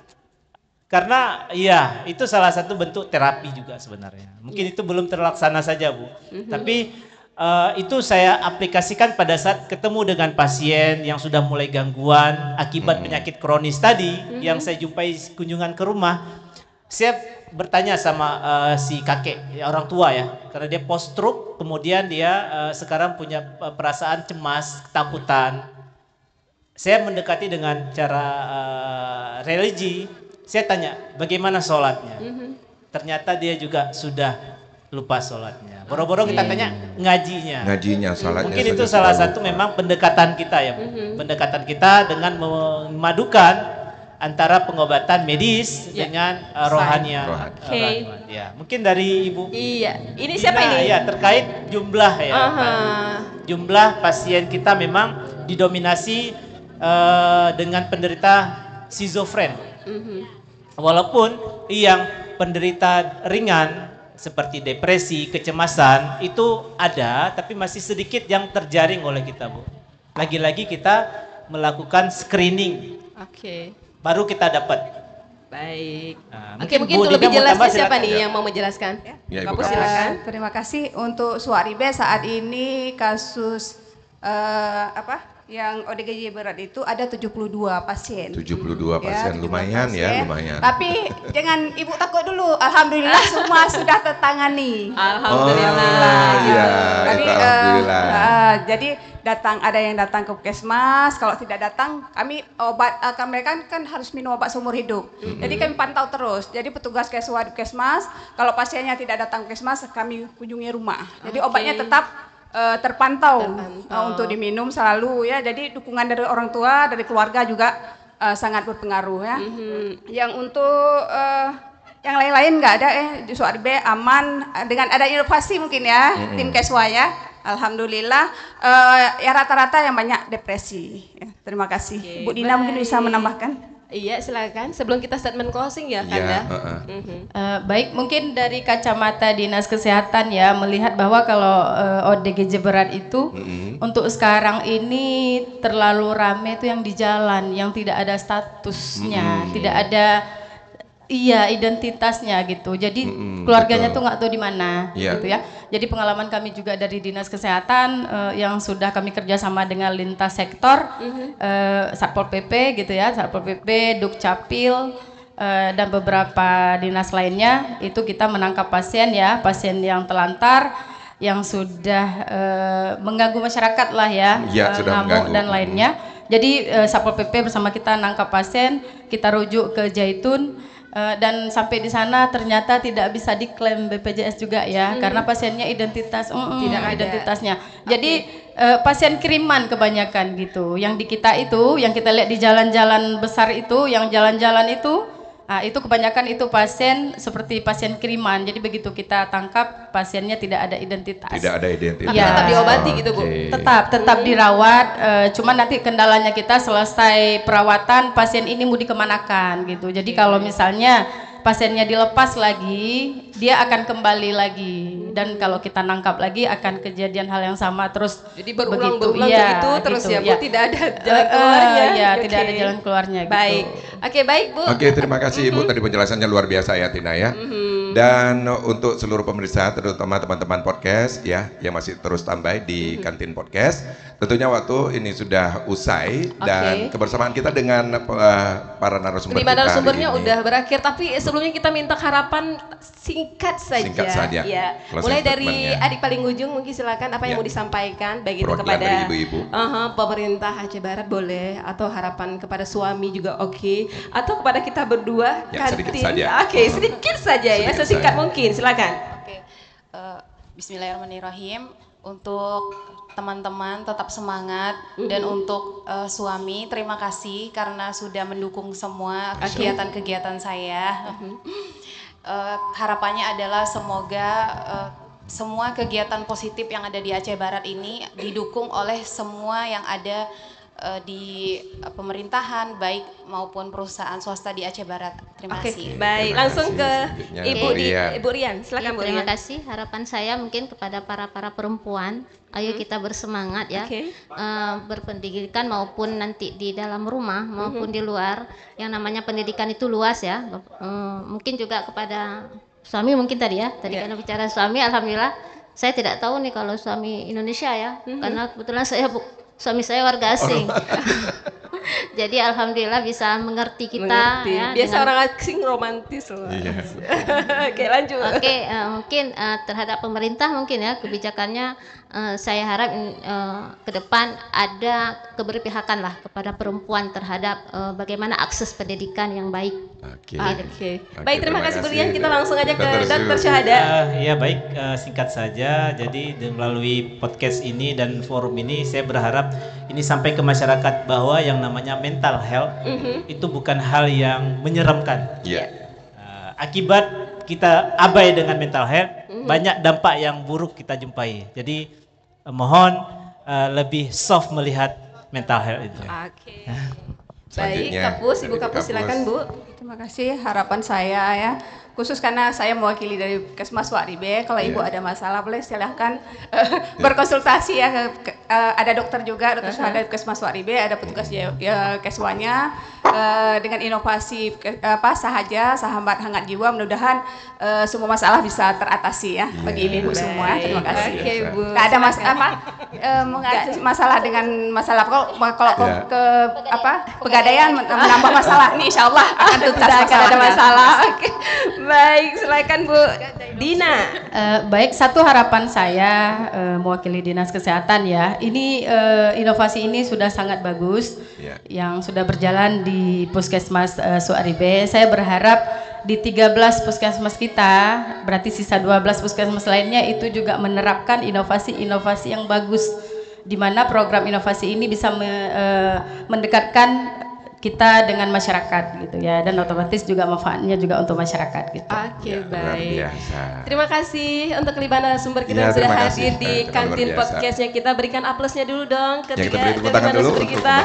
Karena ya itu salah satu bentuk terapi juga sebenarnya. Mungkin itu belum terlaksana saja, Bu. Tapi itu saya aplikasikan pada saat ketemu dengan pasien yang sudah mulai gangguan akibat penyakit kronis tadi yang saya jumpai kunjungan ke rumah. Saya bertanya sama si kakek, orang tua ya, karena dia post stroke, kemudian dia sekarang punya perasaan cemas, ketakutan. Saya mendekati dengan cara religi. Saya tanya, bagaimana sholatnya? Ternyata dia juga sudah lupa sholatnya. Boro-boro kita tanya ngajinya.
Sholatnya.
Mungkin itu salah satu memang pendekatan kita ya, Bu. Pendekatan kita dengan memadukan antara pengobatan medis dengan rohanian. Ya, mungkin dari Ibu.
Iya. Ini siapa ini?
Ya, terkait jumlah ya. Jumlah pasien kita memang didominasi dengan penderita schizofren. Walaupun yang penderita ringan seperti depresi, kecemasan itu ada, tapi masih sedikit yang terjaring oleh kita, Bu. Lagi-lagi kita melakukan screening. Baru kita dapat.
Baik.
Nah,
Mungkin untuk lebih jelasnya siapa nih yang mau menjelaskan?
Ya,
Kapus silakan.
Terima kasih untuk Suaribe saat ini kasus yang ODGJ berat itu ada 72 pasien.
72 pasien, lumayan ya, lumayan.
Tapi jangan Ibu takut dulu, alhamdulillah semua sudah tertangani.
Alhamdulillah.
Iya, alhamdulillah.
Jadi ada yang datang ke puskesmas, kalau tidak datang kami mereka kan harus minum obat seumur hidup. Jadi kami pantau terus. Jadi petugas puskesmas, kalau pasiennya tidak datang ke puskesmas, kami kunjungi rumah. Jadi obatnya tetap terpantau untuk diminum selalu ya. Jadi dukungan dari orang tua, dari keluarga juga sangat berpengaruh ya. Yang untuk yang lain-lain nggak ada di Suarbe aman dengan ada inovasi mungkin ya tim Keswa ya. Alhamdulillah ya rata-rata yang banyak depresi. Ya, terima kasih. Bu Dina mungkin bisa menambahkan.
Iya, silakan. Sebelum kita statement closing ya, Kanda.
Baik, mungkin dari kacamata Dinas Kesehatan ya, melihat bahwa kalau ODGJ berat itu untuk sekarang ini terlalu rame itu yang di jalan, yang tidak ada statusnya, tidak ada identitasnya gitu. Jadi keluarganya tuh nggak tahu di mana gitu ya. Jadi pengalaman kami juga dari Dinas Kesehatan yang sudah kami kerjasama dengan lintas sektor, Satpol PP gitu ya, Satpol PP, Dukcapil, dan beberapa dinas lainnya, itu kita menangkap pasien ya, pasien yang telantar, yang sudah mengganggu masyarakat lah ya, ngamuk dan lainnya. Jadi Satpol PP bersama kita nangkap pasien, kita rujuk ke Jaitun. Dan sampai di sana ternyata tidak bisa diklaim BPJS juga ya, karena pasiennya identitasnya. Jadi pasien kiriman kebanyakan gitu. Yang di kita itu, yang kita lihat di jalan-jalan besar itu, yang jalan-jalan itu kebanyakan itu pasien seperti pasien kiriman. Jadi begitu kita tangkap, pasiennya tidak ada identitas.
Tidak ada identitas.
Tapi tetap diobati gitu Bu.
Tetap dirawat. Cuman nanti kendalanya kita selesai perawatan, pasien ini mau dikemanakan gitu. Jadi kalau misalnya pasiennya dilepas lagi, dia akan kembali lagi. Dan kalau kita nangkap lagi akan kejadian hal yang sama terus.
Jadi berulang-ulang begitu terus
gitu,
ya Bu, tidak ada jalan keluarnya.
Tidak ada jalan keluarnya gitu.
Baik. Oke, baik Bu.
Oke, terima kasih Ibu, tadi penjelasannya luar biasa ya Tina ya. Dan untuk seluruh pemirsa, terutama teman-teman podcast ya yang masih terus standby di kantin podcast, tentunya waktu ini sudah usai dan kebersamaan kita dengan para narasumber kita.
Narasumbernya udah berakhir, tapi sebelumnya kita minta harapan singkat saja.
Singkat saja.
Ya. Mulai dari adik paling ujung, mungkin silakan apa yang mau disampaikan, baik itu kepada pemerintah Aceh Barat boleh, atau harapan kepada suami juga oke, atau kepada kita berdua kantin. Sedikit saja ya. Sesingkat mungkin, silakan.
Bismillahirrahmanirrahim. Untuk teman-teman tetap semangat, dan untuk suami terima kasih karena sudah mendukung semua kegiatan-kegiatan saya. Harapannya adalah semoga semua kegiatan positif yang ada di Aceh Barat ini didukung oleh semua yang ada di pemerintahan baik maupun perusahaan swasta di Aceh Barat. Terima kasih.
Baik, langsung ke Ibu Rian. Silakan Bu Rian.
Terima kasih. Harapan saya mungkin kepada para perempuan, ayo kita bersemangat ya, berpendidikan maupun nanti di dalam rumah maupun di luar. Yang namanya pendidikan itu luas ya. Mungkin juga kepada suami mungkin tadi ya. Tadi karena bicara suami, alhamdulillah saya tidak tahu nih kalau suami Indonesia ya, karena kebetulan suami saya warga asing. Jadi alhamdulillah bisa mengerti kita. Ya,
biasa orang asing romantis loh. Oke, lanjut.
Mungkin terhadap pemerintah mungkin ya kebijakannya, saya harap ke depan ada keberpihakan lah kepada perempuan terhadap bagaimana akses pendidikan yang baik.
Baik, terima kasih Bu Rian. Kita langsung aja ke Dr. Syahada.
Ya baik, singkat saja. Jadi melalui podcast ini dan forum ini saya berharap ini sampai ke masyarakat bahwa yang namanya mental health itu bukan hal yang menyeramkan. Akibat kita abai dengan mental health, banyak dampak yang buruk kita jumpai. Jadi mohon lebih soft melihat mental health itu.
Baik, Ibu Kapus silakan Bu.
Terima kasih. Harapan saya ya, khusus karena saya mewakili dari Puskesmas Suaribe, kalau Ibu ada masalah boleh silahkan berkonsultasi ya. Ada dokter juga, dokter Syahada Puskesmas Suaribe, ada petugas Keswanya, dengan inovasi sahaja, sahabat hangat jiwa, mudah-mudahan semua masalah bisa teratasi ya bagi ibu-ibu semua. Terima kasih. Nggak ada masalah dengan masalah kalau ke pegadaian menambah masalah, ini insya Allah akan tuntas
ada masalah. Baik, silakan Bu Dina.
Baik, satu harapan saya mewakili Dinas Kesehatan ya. Ini inovasi ini sudah sangat bagus yang sudah berjalan di Puskesmas Suaribe. Saya berharap di 13 puskesmas kita, berarti sisa 12 puskesmas lainnya itu juga menerapkan inovasi-inovasi yang bagus, di mana program inovasi ini bisa mendekatkan kita dengan masyarakat gitu ya, dan otomatis juga manfaatnya juga untuk masyarakat gitu.
Oke, baik. Terima kasih untuk kelima narasumber kita yang sudah hadir di kantin podcastnya kita. Berikan aplausnya dulu dong ketiga narasumber kita.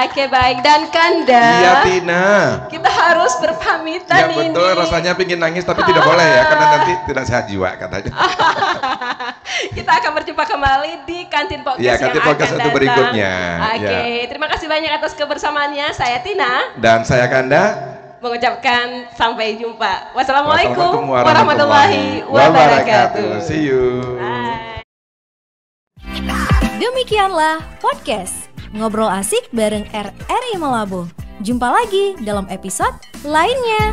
Oke, baik. Dan Kanda.
Iya, Tina.
Kita harus berpamitan ini.
Ya betul, rasanya pingin nangis tapi tidak boleh ya, karena nanti tidak sehat jiwa katanya.
Kita akan berjumpa kembali di kantin podcast
yang
akan
podcast
datang.
Berikutnya.
Oke, terima kasih banyak atas kebersamaannya. Saya Tina.
Dan saya Kanda.
Mengucapkan sampai jumpa. Wassalamualaikum warahmatullahi wabarakatuh.
See you.
Bye.
Demikianlah podcast Ngobrol Asik bareng RRI Malabo. Jumpa lagi dalam episode lainnya.